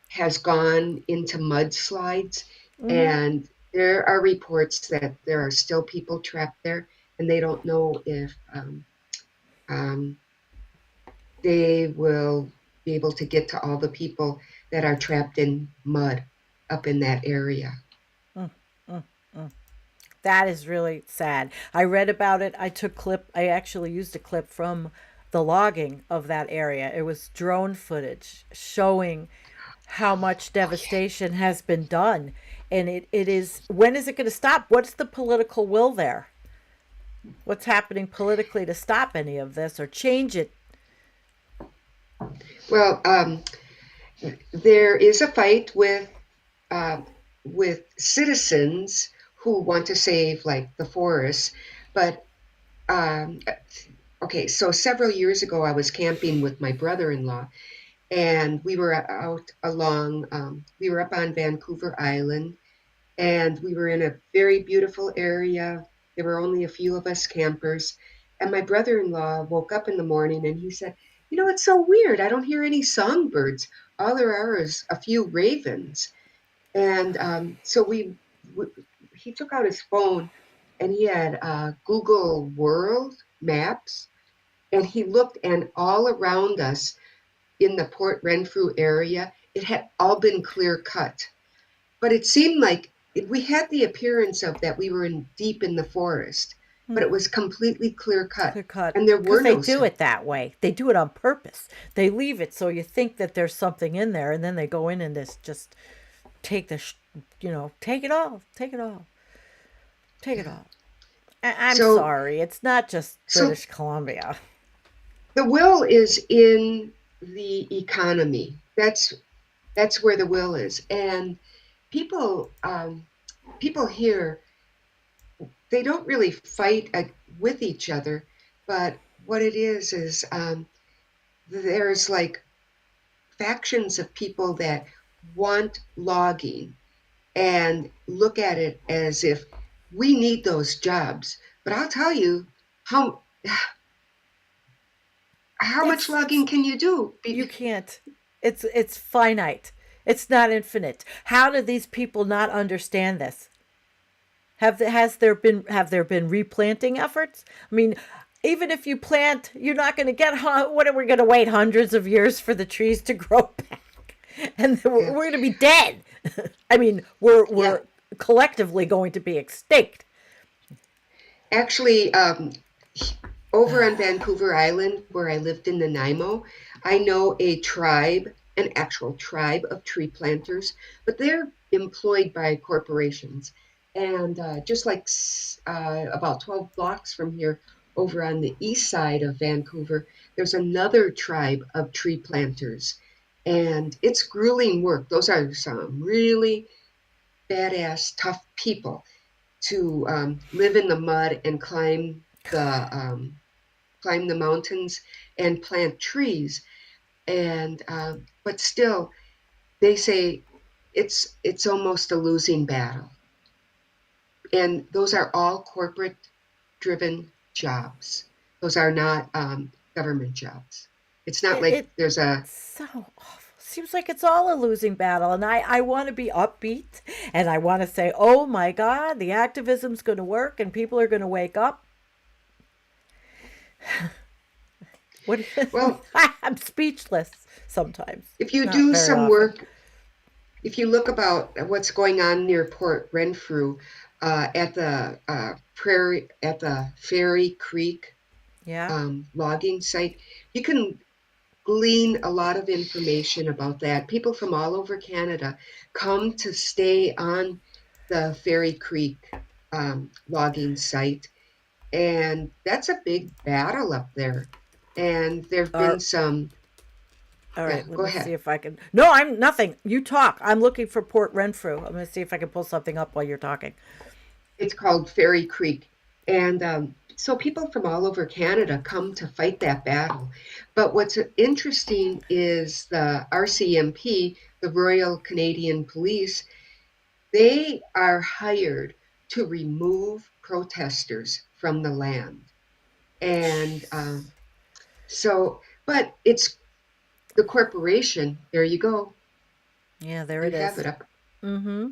[SPEAKER 8] has gone into mudslides,
[SPEAKER 7] Mm-hmm.
[SPEAKER 8] and there are reports that there are still people trapped there, and they don't know if um, they will be able to get to all the people that are trapped in mud up in that area.
[SPEAKER 7] That is really sad. I read about it. I actually used a clip from the logging of that area. It was drone footage showing how much devastation has been done. And it is, when is it going to stop? What's the political will there? What's happening politically to stop any of this or change it?
[SPEAKER 8] Well, there is a fight uh, with citizens who want to save like the forests, but um, okay. So several years ago, I was camping with my brother-in-law, and we were out along. We were up on Vancouver Island, and we were in a very beautiful area. There were only a few of us campers, and my brother-in-law woke up in the morning and he said, "You know, it's so weird. I don't hear any songbirds. All there are is a few ravens." And so he took out his phone and he had Google World Maps, and he looked, and all around us in the Port Renfrew area, it had all been clear cut. But it seemed like we had the appearance of that we were deep in the forest, but it was completely clear cut,
[SPEAKER 7] Clear cut.
[SPEAKER 8] and there
[SPEAKER 7] Because
[SPEAKER 8] were
[SPEAKER 7] they
[SPEAKER 8] no
[SPEAKER 7] do
[SPEAKER 8] sounds.
[SPEAKER 7] it that way. They do it on purpose. They leave it so you think that there's something in there, and then they go in and just take take it all, take it all, take it
[SPEAKER 8] Yeah.
[SPEAKER 7] all. I'm
[SPEAKER 8] So,
[SPEAKER 7] sorry. It's not just
[SPEAKER 8] so
[SPEAKER 7] British Columbia.
[SPEAKER 8] the will is in the economy. That's where the will is, and people people here, they don't really fight with each other, but what it is there's like factions of people that want logging and look at it as if we need those jobs. But I'll tell you how much
[SPEAKER 7] It's
[SPEAKER 8] logging can you do?
[SPEAKER 7] you can't. It's finite. It's not infinite. How do these people not understand this? Have there been replanting efforts? I mean, even if you plant, you're not going to get what are we going to wait hundreds of years for the trees to grow back, and then we're
[SPEAKER 8] Yeah,
[SPEAKER 7] going to be dead. I mean,
[SPEAKER 8] yeah.
[SPEAKER 7] we're collectively going to be extinct.
[SPEAKER 8] Actually, over on Vancouver Island, where I lived in Nanaimo, I know a tribe, an actual tribe of tree planters, but they're employed by corporations. And just like about 12 blocks from here, over on the east side of Vancouver, there's another tribe of tree planters. And it's grueling work. Those are some really badass, tough people to live in the mud and climb the mountains and plant trees. And but still, they say it's almost a losing battle. And those are all corporate driven jobs. Those are not government jobs. It's not
[SPEAKER 7] It,
[SPEAKER 8] like
[SPEAKER 7] it
[SPEAKER 8] there's a
[SPEAKER 7] so awful. seems like it's all a losing battle. And I want to be upbeat, and I want to say, oh my God, the activism's going to work and people are going to wake up. What?
[SPEAKER 8] Well,
[SPEAKER 7] I'm speechless sometimes.
[SPEAKER 8] if you
[SPEAKER 7] Not
[SPEAKER 8] do
[SPEAKER 7] very
[SPEAKER 8] some
[SPEAKER 7] often.
[SPEAKER 8] work, if you look about what's going on near Port Renfrew, at the Ferry Creek
[SPEAKER 7] Yeah.
[SPEAKER 8] logging site, you can glean a lot of information about that. People from all over Canada come to stay on the Ferry Creek logging site, and that's a big battle up there. And there have been
[SPEAKER 7] Are
[SPEAKER 8] some.
[SPEAKER 7] All
[SPEAKER 8] Yeah,
[SPEAKER 7] right, let
[SPEAKER 8] go
[SPEAKER 7] me see
[SPEAKER 8] ahead.
[SPEAKER 7] if I can. No, I'm nothing. You talk. I'm looking for Port Renfrew. I'm going to see if I can pull something up while you're talking.
[SPEAKER 8] It's called Ferry Creek. And so people from all over Canada come to fight that battle. But what's interesting is the RCMP, the Royal Canadian Police, they are hired to remove protesters from the land. And but it's the corporation. There you go.
[SPEAKER 7] Yeah, there
[SPEAKER 8] You
[SPEAKER 7] it
[SPEAKER 8] have
[SPEAKER 7] is.
[SPEAKER 8] it up.
[SPEAKER 7] Mm-hmm.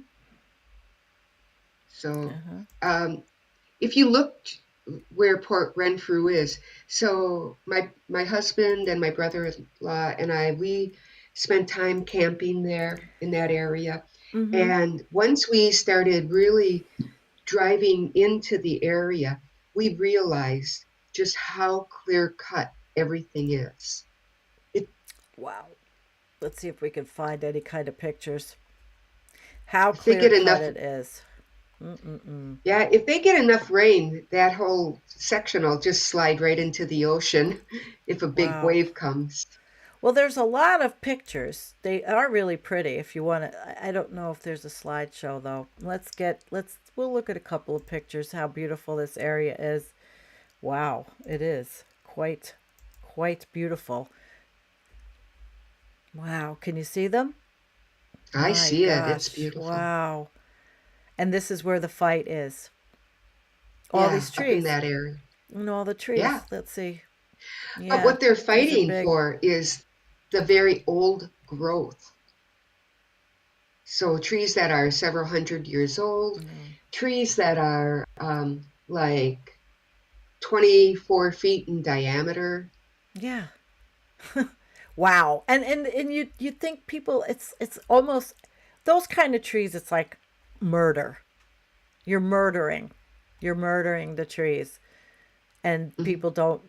[SPEAKER 8] So
[SPEAKER 7] Uh-huh.
[SPEAKER 8] if you look where Port Renfrew is, so my husband and my brother-in-law and I, we spent time camping there in that area.
[SPEAKER 7] Mm-hmm.
[SPEAKER 8] And once we started really driving into the area, we realized just how clear cut everything is. It,
[SPEAKER 7] Wow. Let's see if we can find any kind of pictures. How
[SPEAKER 8] if they
[SPEAKER 7] clear
[SPEAKER 8] get
[SPEAKER 7] cut
[SPEAKER 8] enough,
[SPEAKER 7] it is. Mm-mm-mm.
[SPEAKER 8] yeah, if they get enough rain, that whole section will just slide right into the ocean if a big
[SPEAKER 7] Wow.
[SPEAKER 8] wave comes.
[SPEAKER 7] Well, there's a lot of pictures. They are really pretty. If you want to, I don't know if there's a slideshow though. We'll look at a couple of pictures. How beautiful this area is. Wow, it is quite beautiful. Wow, can you see them?
[SPEAKER 8] I
[SPEAKER 7] My
[SPEAKER 8] see it. It's
[SPEAKER 7] gosh,
[SPEAKER 8] beautiful.
[SPEAKER 7] wow. And this is where the fight is. All
[SPEAKER 8] Yeah,
[SPEAKER 7] these
[SPEAKER 8] up in
[SPEAKER 7] trees.
[SPEAKER 8] that area.
[SPEAKER 7] And all the trees.
[SPEAKER 8] Yeah.
[SPEAKER 7] Let's see.
[SPEAKER 8] But
[SPEAKER 7] Yeah,
[SPEAKER 8] what they're
[SPEAKER 7] these are
[SPEAKER 8] fighting
[SPEAKER 7] big.
[SPEAKER 8] for is the very old growth. So trees that are several hundred years old, trees that are like 24 feet in diameter.
[SPEAKER 7] Yeah. Wow. And you think people it's almost those kind of trees, it's like murder. You're murdering. You're murdering the trees. And
[SPEAKER 8] Mhm.
[SPEAKER 7] people don't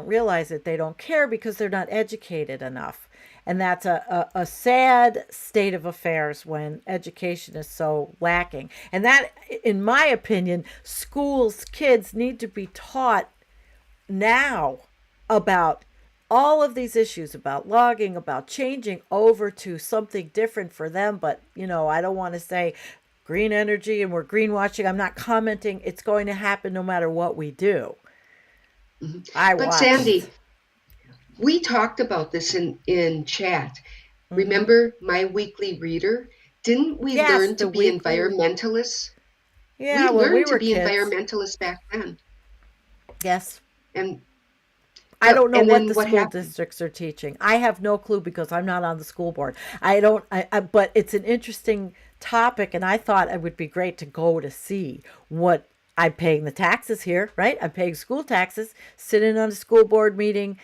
[SPEAKER 7] realize it. They don't care because they're not educated enough. And that's a sad state of affairs when education is so lacking. And that, in my opinion, schools, kids need to be taught now about all of these issues, about logging, about changing over to something different for them. But, I don't want to say green energy and we're greenwashing. I'm not commenting. It's going to happen no matter what we do.
[SPEAKER 8] Mhm.
[SPEAKER 7] I
[SPEAKER 8] But
[SPEAKER 7] watched.
[SPEAKER 8] Sandy, we talked about this in chat.
[SPEAKER 7] Hmm.
[SPEAKER 8] Remember my weekly reader? Didn't we
[SPEAKER 7] Yes,
[SPEAKER 8] learn to
[SPEAKER 7] the
[SPEAKER 8] be
[SPEAKER 7] weekly.
[SPEAKER 8] environmentalists? We
[SPEAKER 7] Yeah, when we
[SPEAKER 8] learned to
[SPEAKER 7] were
[SPEAKER 8] be
[SPEAKER 7] kids.
[SPEAKER 8] environmentalists back then.
[SPEAKER 7] Yes.
[SPEAKER 8] And
[SPEAKER 7] I don't know
[SPEAKER 8] and
[SPEAKER 7] what
[SPEAKER 8] then
[SPEAKER 7] the
[SPEAKER 8] what
[SPEAKER 7] school
[SPEAKER 8] happened?
[SPEAKER 7] districts are teaching. I have no clue because I'm not on the school board. I don't, but it's an interesting topic, and I thought it would be great to go to see what I'm paying the taxes here, right? I'm paying school taxes, sit in on a school board meeting,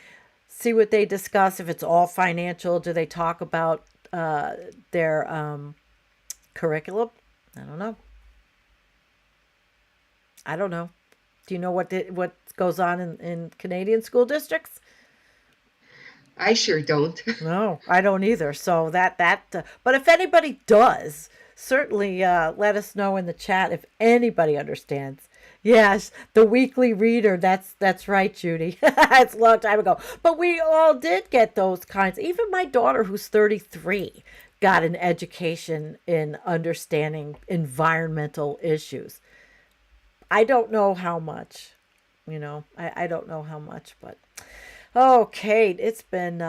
[SPEAKER 7] see what they discuss. If it's all financial, do they talk about their curriculum? I don't know. I don't know. Do you know what goes on in Canadian school districts?
[SPEAKER 8] I sure don't.
[SPEAKER 7] No, I don't either. So but if anybody does, certainly let us know in the chat if anybody understands. Yes, the weekly reader. That's right, Judy. It's a long time ago, but we all did get those kinds. Even my daughter, who's 33, got an education in understanding environmental issues. I don't know how much, I don't know how much, but okay, it's been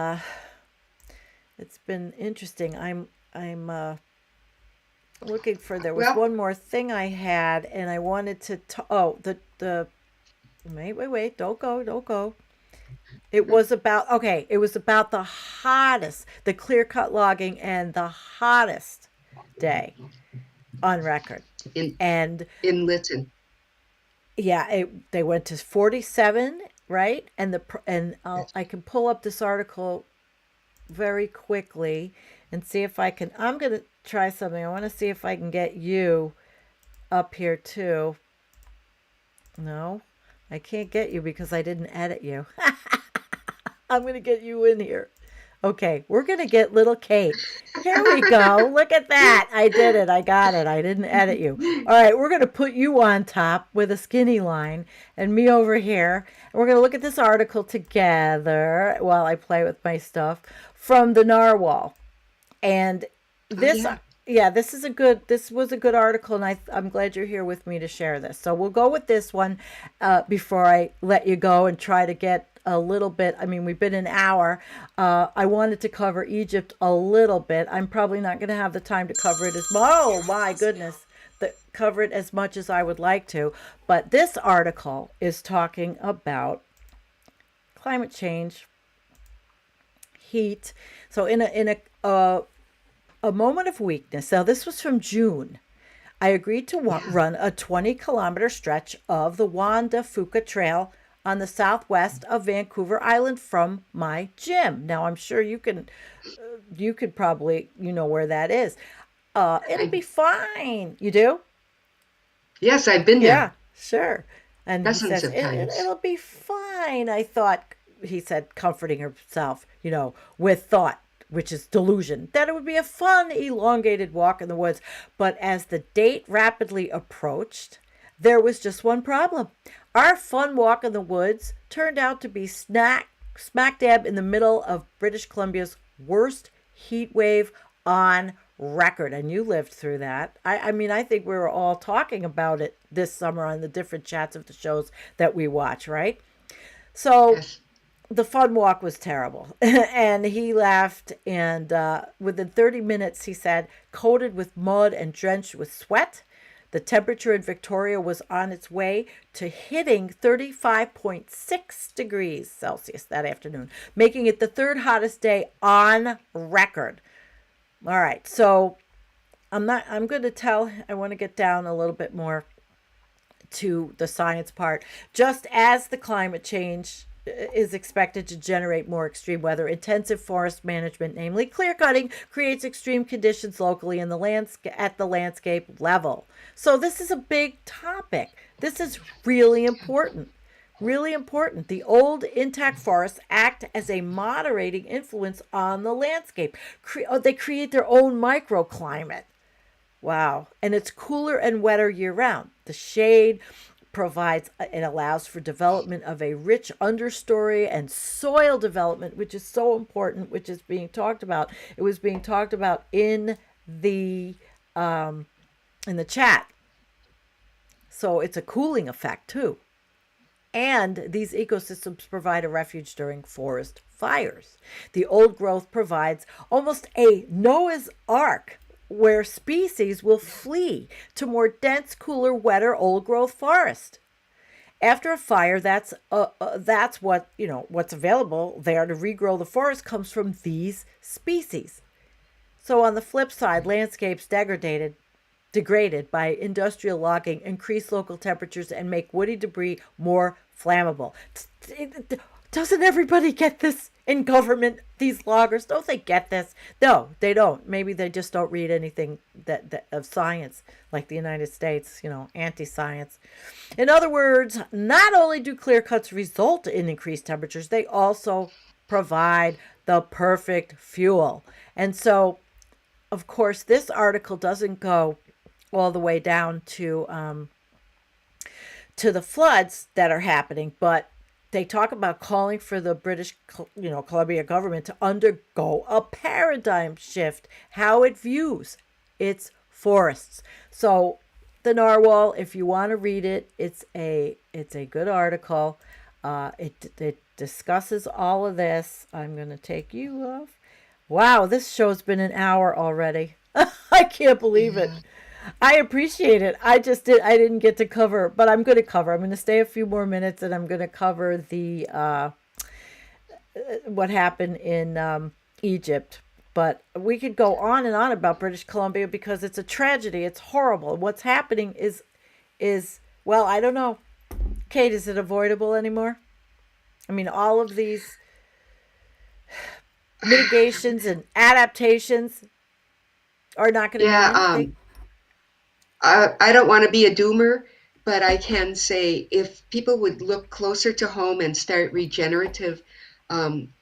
[SPEAKER 7] interesting. I'm looking for there was
[SPEAKER 8] Well,
[SPEAKER 7] one more thing I had and I wanted to oh, the wait, don't go. It was about, okay, it was about the hottest, the clear cut logging and the hottest day on record.
[SPEAKER 8] in
[SPEAKER 7] And
[SPEAKER 8] in Lytton.
[SPEAKER 7] yeah, they went to 47, right? And I can pull up this article very quickly and see if I can. I'm going to try something. I want to see if I can get you up here too. No, I can't get you because I didn't edit you. I'm going to get you in here. Okay, we're going to get little Kate. Here we go. Look at that. I did it. I got it. I didn't edit you. All right, we're going to put you on top with a skinny line and me over here. And we're going to look at this article together while I play with my stuff from the Narwhal. And this, this was a good article, and I'm glad you're here with me to share this. So we'll go with this one before I let you go and try to get a little bit. I mean, we've been an hour. I wanted to cover Egypt a little bit. I'm probably not going to have the time to cover it oh my goodness, cover it as much as I would like to. But this article is talking about climate change, heat. So in a moment of weakness. Now this was from June. I agreed to run a 20-kilometer stretch of the Juan de Fuca Trail on the southwest of Vancouver Island from my gym. Now I'm sure you could probably, where that is. It'll be fine. You do?
[SPEAKER 8] Yes, I've been there.
[SPEAKER 7] Yeah, sure. And he
[SPEAKER 8] Dozens
[SPEAKER 7] says,
[SPEAKER 8] of times.
[SPEAKER 7] It'll be fine. I thought, he said, comforting himself, with thought, which is delusion, that it would be a fun, elongated walk in the woods. But as the date rapidly approached, there was just one problem. Our fun walk in the woods turned out to be smack dab in the middle of British Columbia's worst heat wave on record. And you lived through that. I mean, I think we were all talking about it this summer on the different chats of the shows that we watch, right? So
[SPEAKER 8] Yes.
[SPEAKER 7] the fun walk was terrible. And he laughed. And within 30 minutes, he said, coated with mud and drenched with sweat, the temperature in Victoria was on its way to hitting 35.6 degrees Celsius that afternoon, making it the third hottest day on record. All right, so I want to get down a little bit more to the science part. Just as the climate change is expected to generate more extreme weather, intensive forest management, namely clear cutting, creates extreme conditions locally in at the landscape level. So this is a big topic. This is really important. Really important. The old intact forests act as a moderating influence on the landscape. They create their own microclimate. Wow. And it's cooler and wetter year round. The shade it allows for development of a rich understory and soil development, which is so important, which is being talked about. It was being talked about in the chat. So it's a cooling effect too. And these ecosystems provide a refuge during forest fires. The old growth provides almost a Noah's Ark where species will flee to more dense, cooler, wetter, old-growth forest. After a fire, that's what what's available there to regrow the forest comes from these species. So on the flip side, landscapes degraded by industrial logging increase local temperatures and make woody debris more flammable. Doesn't everybody get this in government? These loggers, don't they get this? No, they don't. Maybe they just don't read anything that of science, like the United States, anti-science. In other words, not only do clear cuts result in increased temperatures, they also provide the perfect fuel. And so, of course, this article doesn't go all the way down to the floods that are happening, but they talk about calling for the British, Columbia government to undergo a paradigm shift, how it views its forests. So the Narwhal, if you want to read it, it's a good article. It discusses all of this. I'm going to take you off. Wow, this show's been an hour already. I can't believe it. I appreciate it. I didn't get to cover, but I'm going to cover. I'm going to stay a few more minutes and I'm going to cover the what happened in Egypt. But we could go on and on about British Columbia because it's a tragedy. It's horrible. What's happening is well, I don't know. Kate, is it avoidable anymore? I mean, all of these mitigations and adaptations are not going to
[SPEAKER 8] Yeah,
[SPEAKER 7] mean anything.
[SPEAKER 8] I don't want to be a doomer, but I can say if people would look closer to home and start regenerative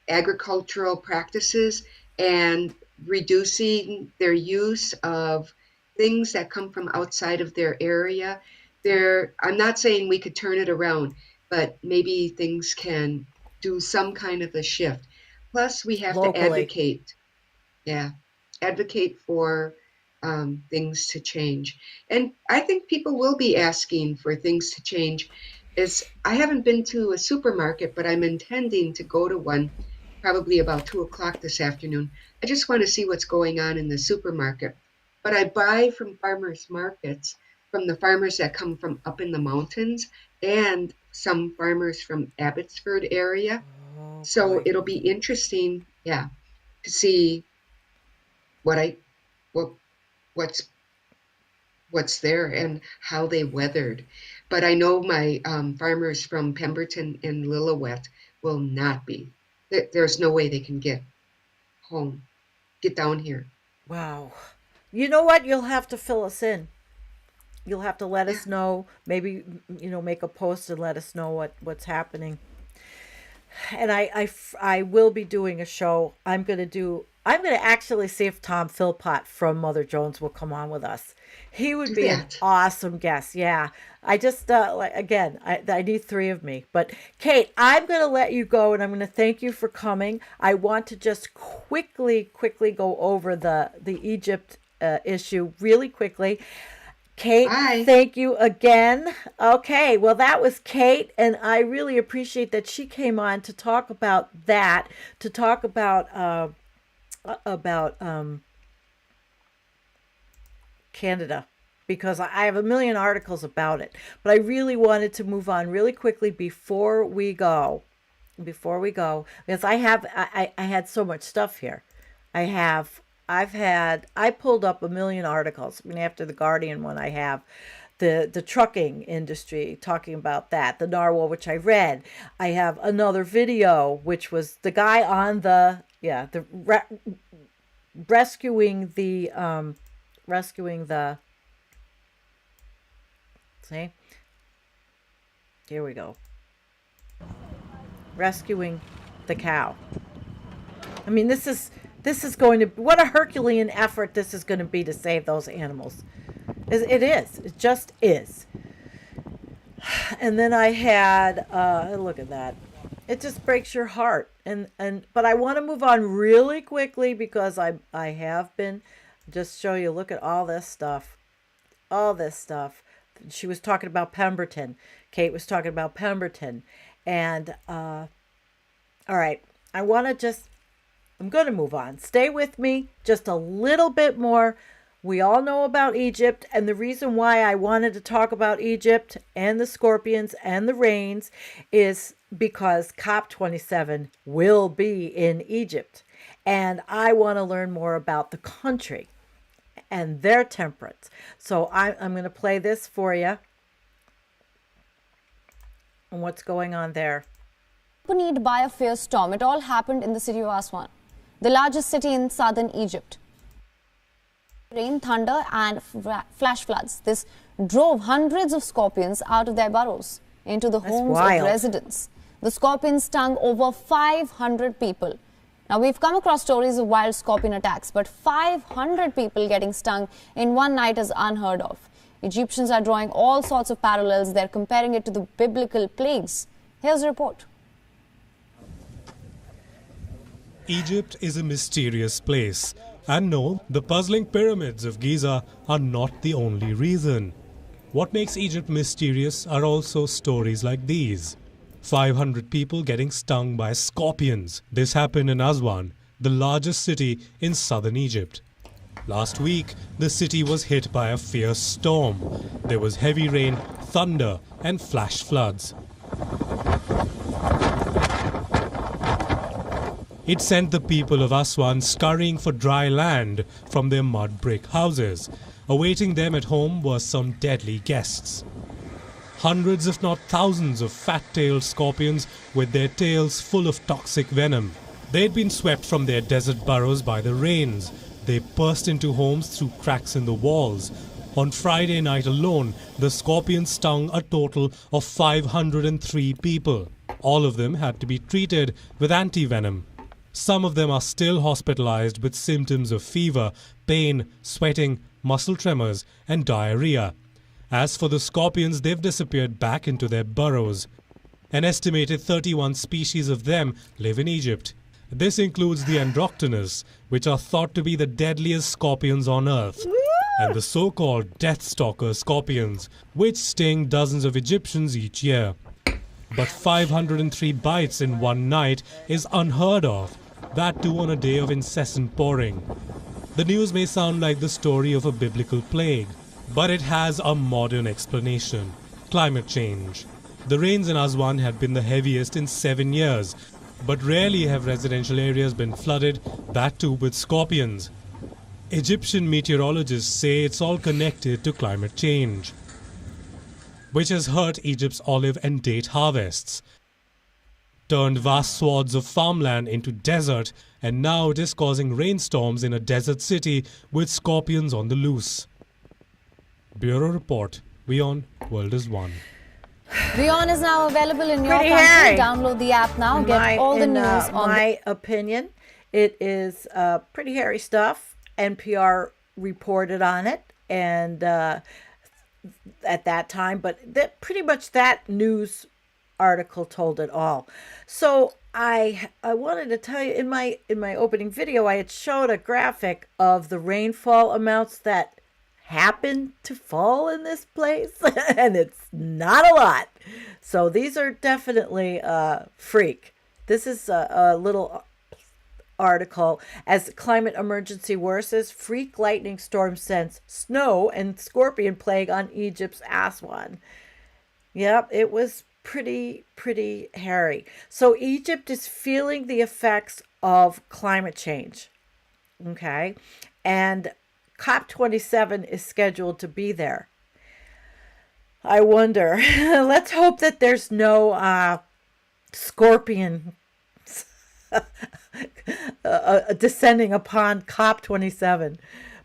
[SPEAKER 8] agricultural practices and reducing their use of things that come from outside of their area, I'm not saying we could turn it around, but maybe things can do some kind of a shift. Plus, we have to
[SPEAKER 7] Locally.
[SPEAKER 8] advocate for things to change. And I think people will be asking for things to change. I haven't been to a supermarket, but I'm intending to go to one probably about 2 o'clock this afternoon. I just want to see what's going on in the supermarket. But I buy from farmers markets, from the farmers that come from up in the mountains and some farmers from Abbotsford area.
[SPEAKER 7] Oh,
[SPEAKER 8] So
[SPEAKER 7] boy.
[SPEAKER 8] it'll be interesting, to see what what's there and how they weathered. But I know my farmers from Pemberton and Lillooet will not be. There's no way they can get down here.
[SPEAKER 7] Wow. You know what? You'll have to fill us in. You'll have to let us know. Maybe, make a post and let us know what's happening. And I will be doing a show. I'm going to actually see if Tom Philpott from Mother Jones will come on with us. He would be an awesome guest. Yeah. I just, I need 3 of me. But Kate, I'm going to let you go and I'm going to thank you for coming. I want to just quickly go over the Egypt issue really quickly. Kate,
[SPEAKER 8] Bye.
[SPEAKER 7] Thank you again. Okay, well, that was Kate, and I really appreciate that she came on to talk about that, to talk about Canada, because I have a million articles about it. But I really wanted to move on really quickly before we go, because I had so much stuff here. I pulled up a million articles. I mean, after the Guardian one, I have the trucking industry talking about that, the narwhal, which I read. I have another video, which was the guy on rescuing the see, here we go. Rescuing the cow. I mean, this is going to, what a Herculean effort this is going to be to save those animals. It is. It just is. And then I had, look at that. It just breaks your heart. But I want to move on really quickly because I have been, just show you, look at all this stuff. All this stuff. She was talking about Pemberton. Kate was talking about Pemberton. And, all right, I'm going to move on. Stay with me just a little bit more. We all know about Egypt, and the reason why I wanted to talk about Egypt and the scorpions and the rains is because COP27 will be in Egypt, and I want to learn more about the country and their temperance. So I'm going to play this for you and what's going on there.
[SPEAKER 9] Accompanied by a fierce storm. It all happened in the city of Aswan, the largest city in southern Egypt. Rain, thunder and flash floods. This drove hundreds of scorpions out of their burrows into the homes of residents. The scorpions stung over 500 people. Now, we've come across stories of wild scorpion attacks, but 500 people getting stung in one night is unheard of. Egyptians are drawing all sorts of parallels. They're comparing it to the biblical plagues. Here's a report.
[SPEAKER 10] Egypt is a mysterious place. And no, the puzzling pyramids of Giza are not the only reason. What makes Egypt mysterious are also stories like these. 500 people getting stung by scorpions. This happened in Aswan, the largest city in southern Egypt. Last week, the city was hit by a fierce storm. There was heavy rain, thunder, and flash floods. It sent the people of Aswan scurrying for dry land from their mud brick houses. Awaiting them at home were some deadly guests. Hundreds if not thousands of fat-tailed scorpions with their tails full of toxic venom. They'd been swept from their desert burrows by the rains. They burst into homes through cracks in the walls. On Friday night alone, the scorpions stung a total of 503 people. All of them had to be treated with anti-venom. Some of them are still hospitalized with symptoms of fever, pain, sweating, muscle tremors, and diarrhea. As for the scorpions, they've disappeared back into their burrows. An estimated 31 species of them live in Egypt. This includes the Androctonus, which are thought to be the deadliest scorpions on Earth, and the so-called Deathstalker scorpions, which sting dozens of Egyptians each year. But 503 bites in one night is unheard of, that too on a day of incessant pouring. The news may sound like the story of a biblical plague, but it has a modern explanation: climate change. The rains in Aswan had been the heaviest in 7 years, but rarely have residential areas been flooded, that too with scorpions. Egyptian meteorologists say it's all connected to climate change, which has hurt Egypt's olive and date harvests, turned vast swaths of farmland into desert, and now it is causing rainstorms in a desert city with scorpions on the loose. Bureau Report. WION, World is One.
[SPEAKER 9] WION is now available in your
[SPEAKER 7] Pretty
[SPEAKER 9] country.
[SPEAKER 7] hairy.
[SPEAKER 9] Download the app now. Get all the news on
[SPEAKER 7] my opinion, it is pretty hairy stuff. NPR reported on it, and at that time, but pretty much that news article told it all. So I wanted to tell you, in my opening video, I had showed a graphic of the rainfall amounts that happen to fall in this place, and it's not a lot. So these are definitely freak. This is a little article. As climate emergency worsens, freak lightning storm sends snow and scorpion plague on Egypt's Aswan. Yep, it was pretty hairy. So Egypt is feeling the effects of climate change. Okay, and COP27 is scheduled to be there. I wonder. Let's hope that there's no scorpion descending upon COP27.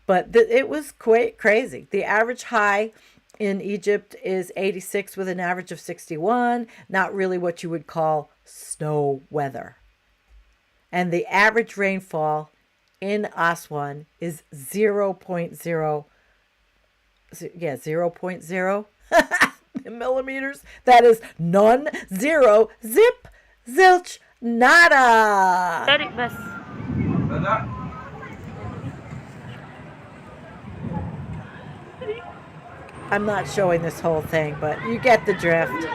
[SPEAKER 7] But it was quite crazy. The average high in Egypt is 86 with an average of 61. Not really what you would call snow weather. And the average rainfall in Aswan is 0.0. Yeah, 0.0 millimeters. That is none, zero, zip, zilch, nada. I'm not showing this whole thing, but you get the drift.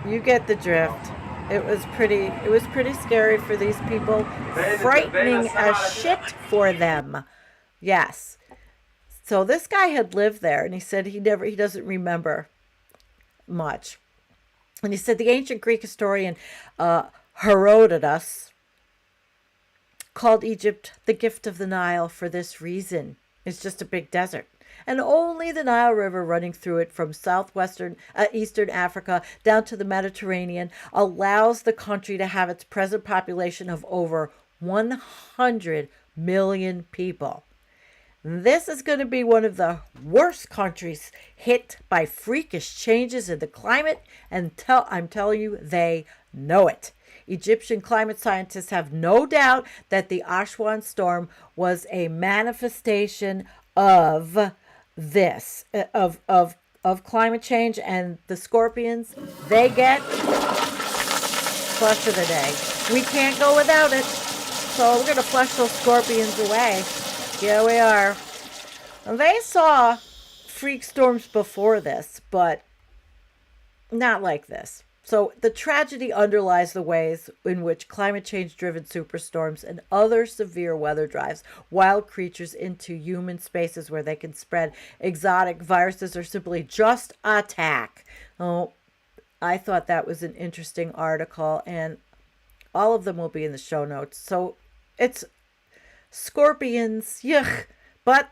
[SPEAKER 7] You get the drift. It was pretty scary for these people. Frightening as shit for them. Yes. So this guy had lived there, and he said he doesn't remember much. And he said the ancient Greek historian Herodotus called Egypt the gift of the Nile for this reason. It's just a big desert. And only the Nile River running through it from eastern Africa down to the Mediterranean allows the country to have its present population of over 100 million people. This is going to be one of the worst countries hit by freakish changes in the climate, and I'm telling you, they know it. Egyptian climate scientists have no doubt that the Aswan storm was a manifestation of this, of climate change, and the scorpions, they get flush of the day. We can't go without it, so we're going to flush those scorpions away. Here we are. They saw freak storms before this, but not like this. So the tragedy underlies the ways in which climate change-driven superstorms and other severe weather drives wild creatures into human spaces where they can spread exotic viruses or simply just attack. Oh, I thought that was an interesting article, and All of them will be in the show notes. So it's scorpions, yuck, but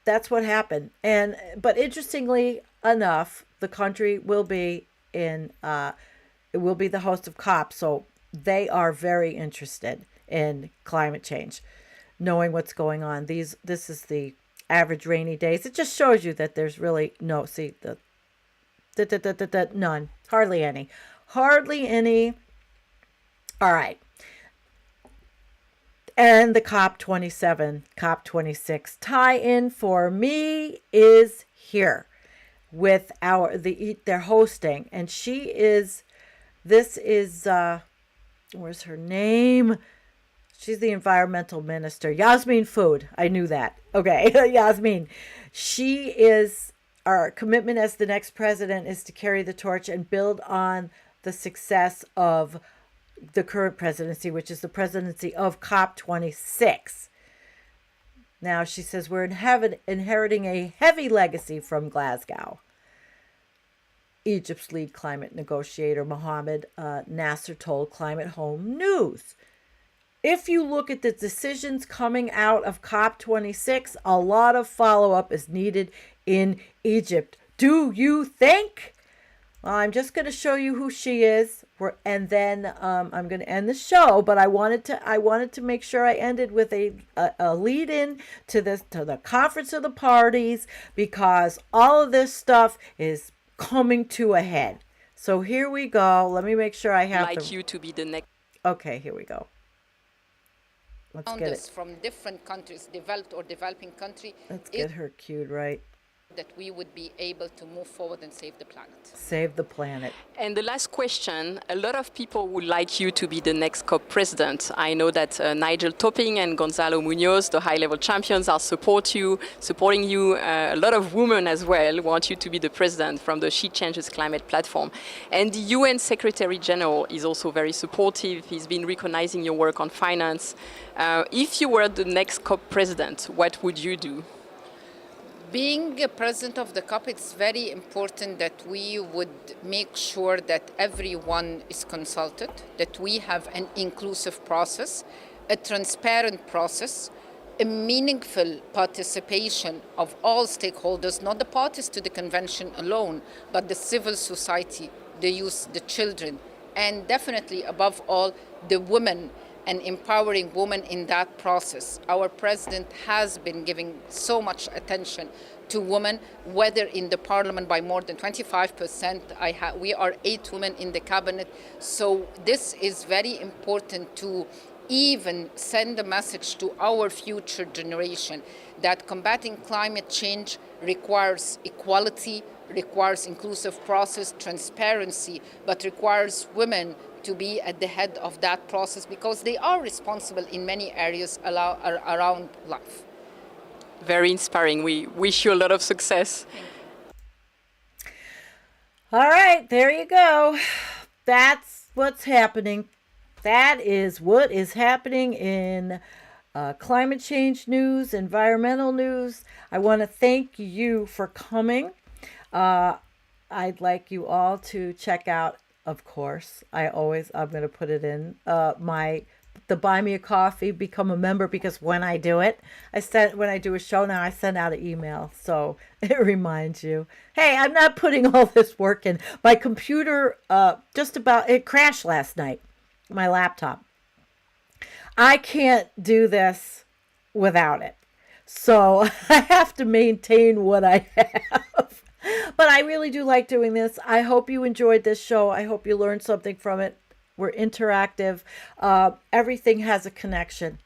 [SPEAKER 7] that's what happened. But interestingly enough, the country will be it will be the host of COP, so they are very interested in climate change, knowing what's going on. This is the average rainy days. It just shows you that there's really none, hardly any. All right. And the COP27, COP26 tie-in for me is here with they're hosting, and this is where's her name? She's the environmental minister, Yasmin Food. I knew that. Okay, Yasmin. Our commitment as the next president is to carry the torch and build on the success of the current presidency, which is the presidency of COP26. Now, she says we're inheriting a heavy legacy from Glasgow. Egypt's lead climate negotiator, Mohammed Nasser, told Climate Home News. If you look at the decisions coming out of COP26, a lot of follow-up is needed in Egypt. Do you think? I'm just going to show you who she is, and then I'm going to end the show. But I wanted to make sure I ended with a lead-in to the Conference of the Parties, because all of this stuff is coming to a head. So here we go. Let me make sure I have
[SPEAKER 11] you to be the next.
[SPEAKER 7] Okay, here we go. Let's get it.
[SPEAKER 11] From different countries, developed or developing country.
[SPEAKER 7] Let's get her cued right.
[SPEAKER 11] That we would be able to move forward and save the planet.
[SPEAKER 7] Save the planet.
[SPEAKER 11] And the last question, a lot of people would like you to be the next COP president. I know that Nigel Topping and Gonzalo Munoz, the high-level champions, are supporting you. A lot of women as well want you to be the president from the She Changes Climate platform. And the UN Secretary General is also very supportive. He's been recognizing your work on finance. If you were the next COP president, what would you do?
[SPEAKER 12] Being a president of the COP, it's very important that we would make sure that everyone is consulted, that we have an inclusive process, a transparent process, a meaningful participation of all stakeholders, not the parties to the convention alone, but the civil society, the youth, the children, and definitely above all, the women, and empowering women in that process. Our president has been giving so much attention to women, whether in the parliament by more than 25%. We are 8 women in the cabinet. So this is very important to even send a message to our future generation that combating climate change requires equality, requires inclusive process, transparency, but requires women to be at the head of that process because they are responsible in many areas around life.
[SPEAKER 11] Very inspiring. We wish you a lot of success.
[SPEAKER 7] All right, there you go. That's what's happening. That is what is happening in climate change news, environmental news. I want to thank you for coming. I'd like you all to check out, of course, I'm going to put it in the Buy Me a Coffee, become a member, because when I do it, when I do a show now, I send out an email. So it reminds you, hey, I'm not putting all this work in. My computer, it crashed last night, my laptop. I can't do this without it. So I have to maintain what I have. But I really do like doing this. I hope you enjoyed this show. I hope you learned something from it. We're interactive. Everything has a connection.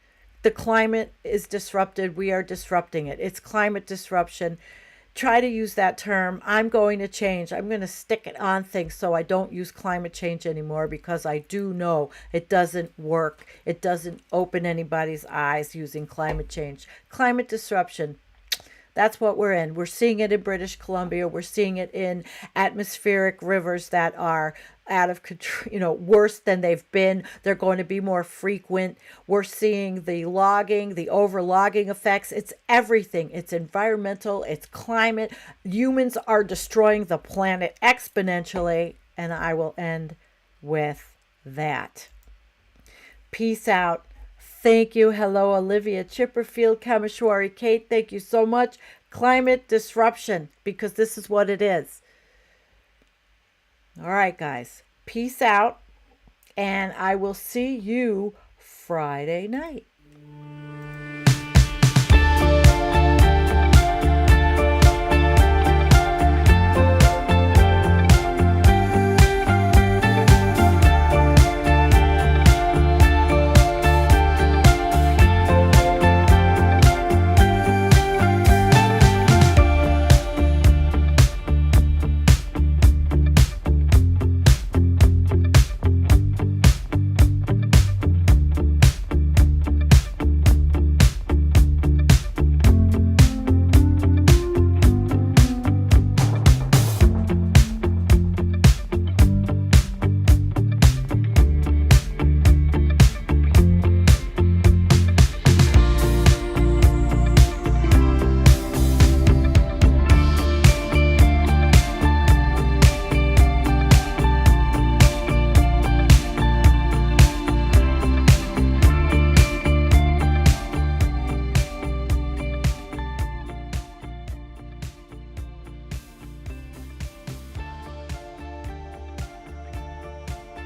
[SPEAKER 7] The climate is disrupted. We are disrupting it. It's climate disruption. Try to use that term. I'm going to change. I'm going to stick it on things so I don't use climate change anymore, because I do know it doesn't work. It doesn't open anybody's eyes using climate change. Climate disruption. That's what we're in. We're seeing it in British Columbia. We're seeing it in atmospheric rivers that are out of control, worse than they've been. They're going to be more frequent. We're seeing the logging, the overlogging effects. It's everything. It's environmental. It's climate. Humans are destroying the planet exponentially. And I will end with that. Peace out. Thank you. Hello, Olivia Chipperfield, Kameshwari Kate. Thank you so much. Climate disruption, because this is what it is. All right, guys. Peace out. And I will see you Friday night.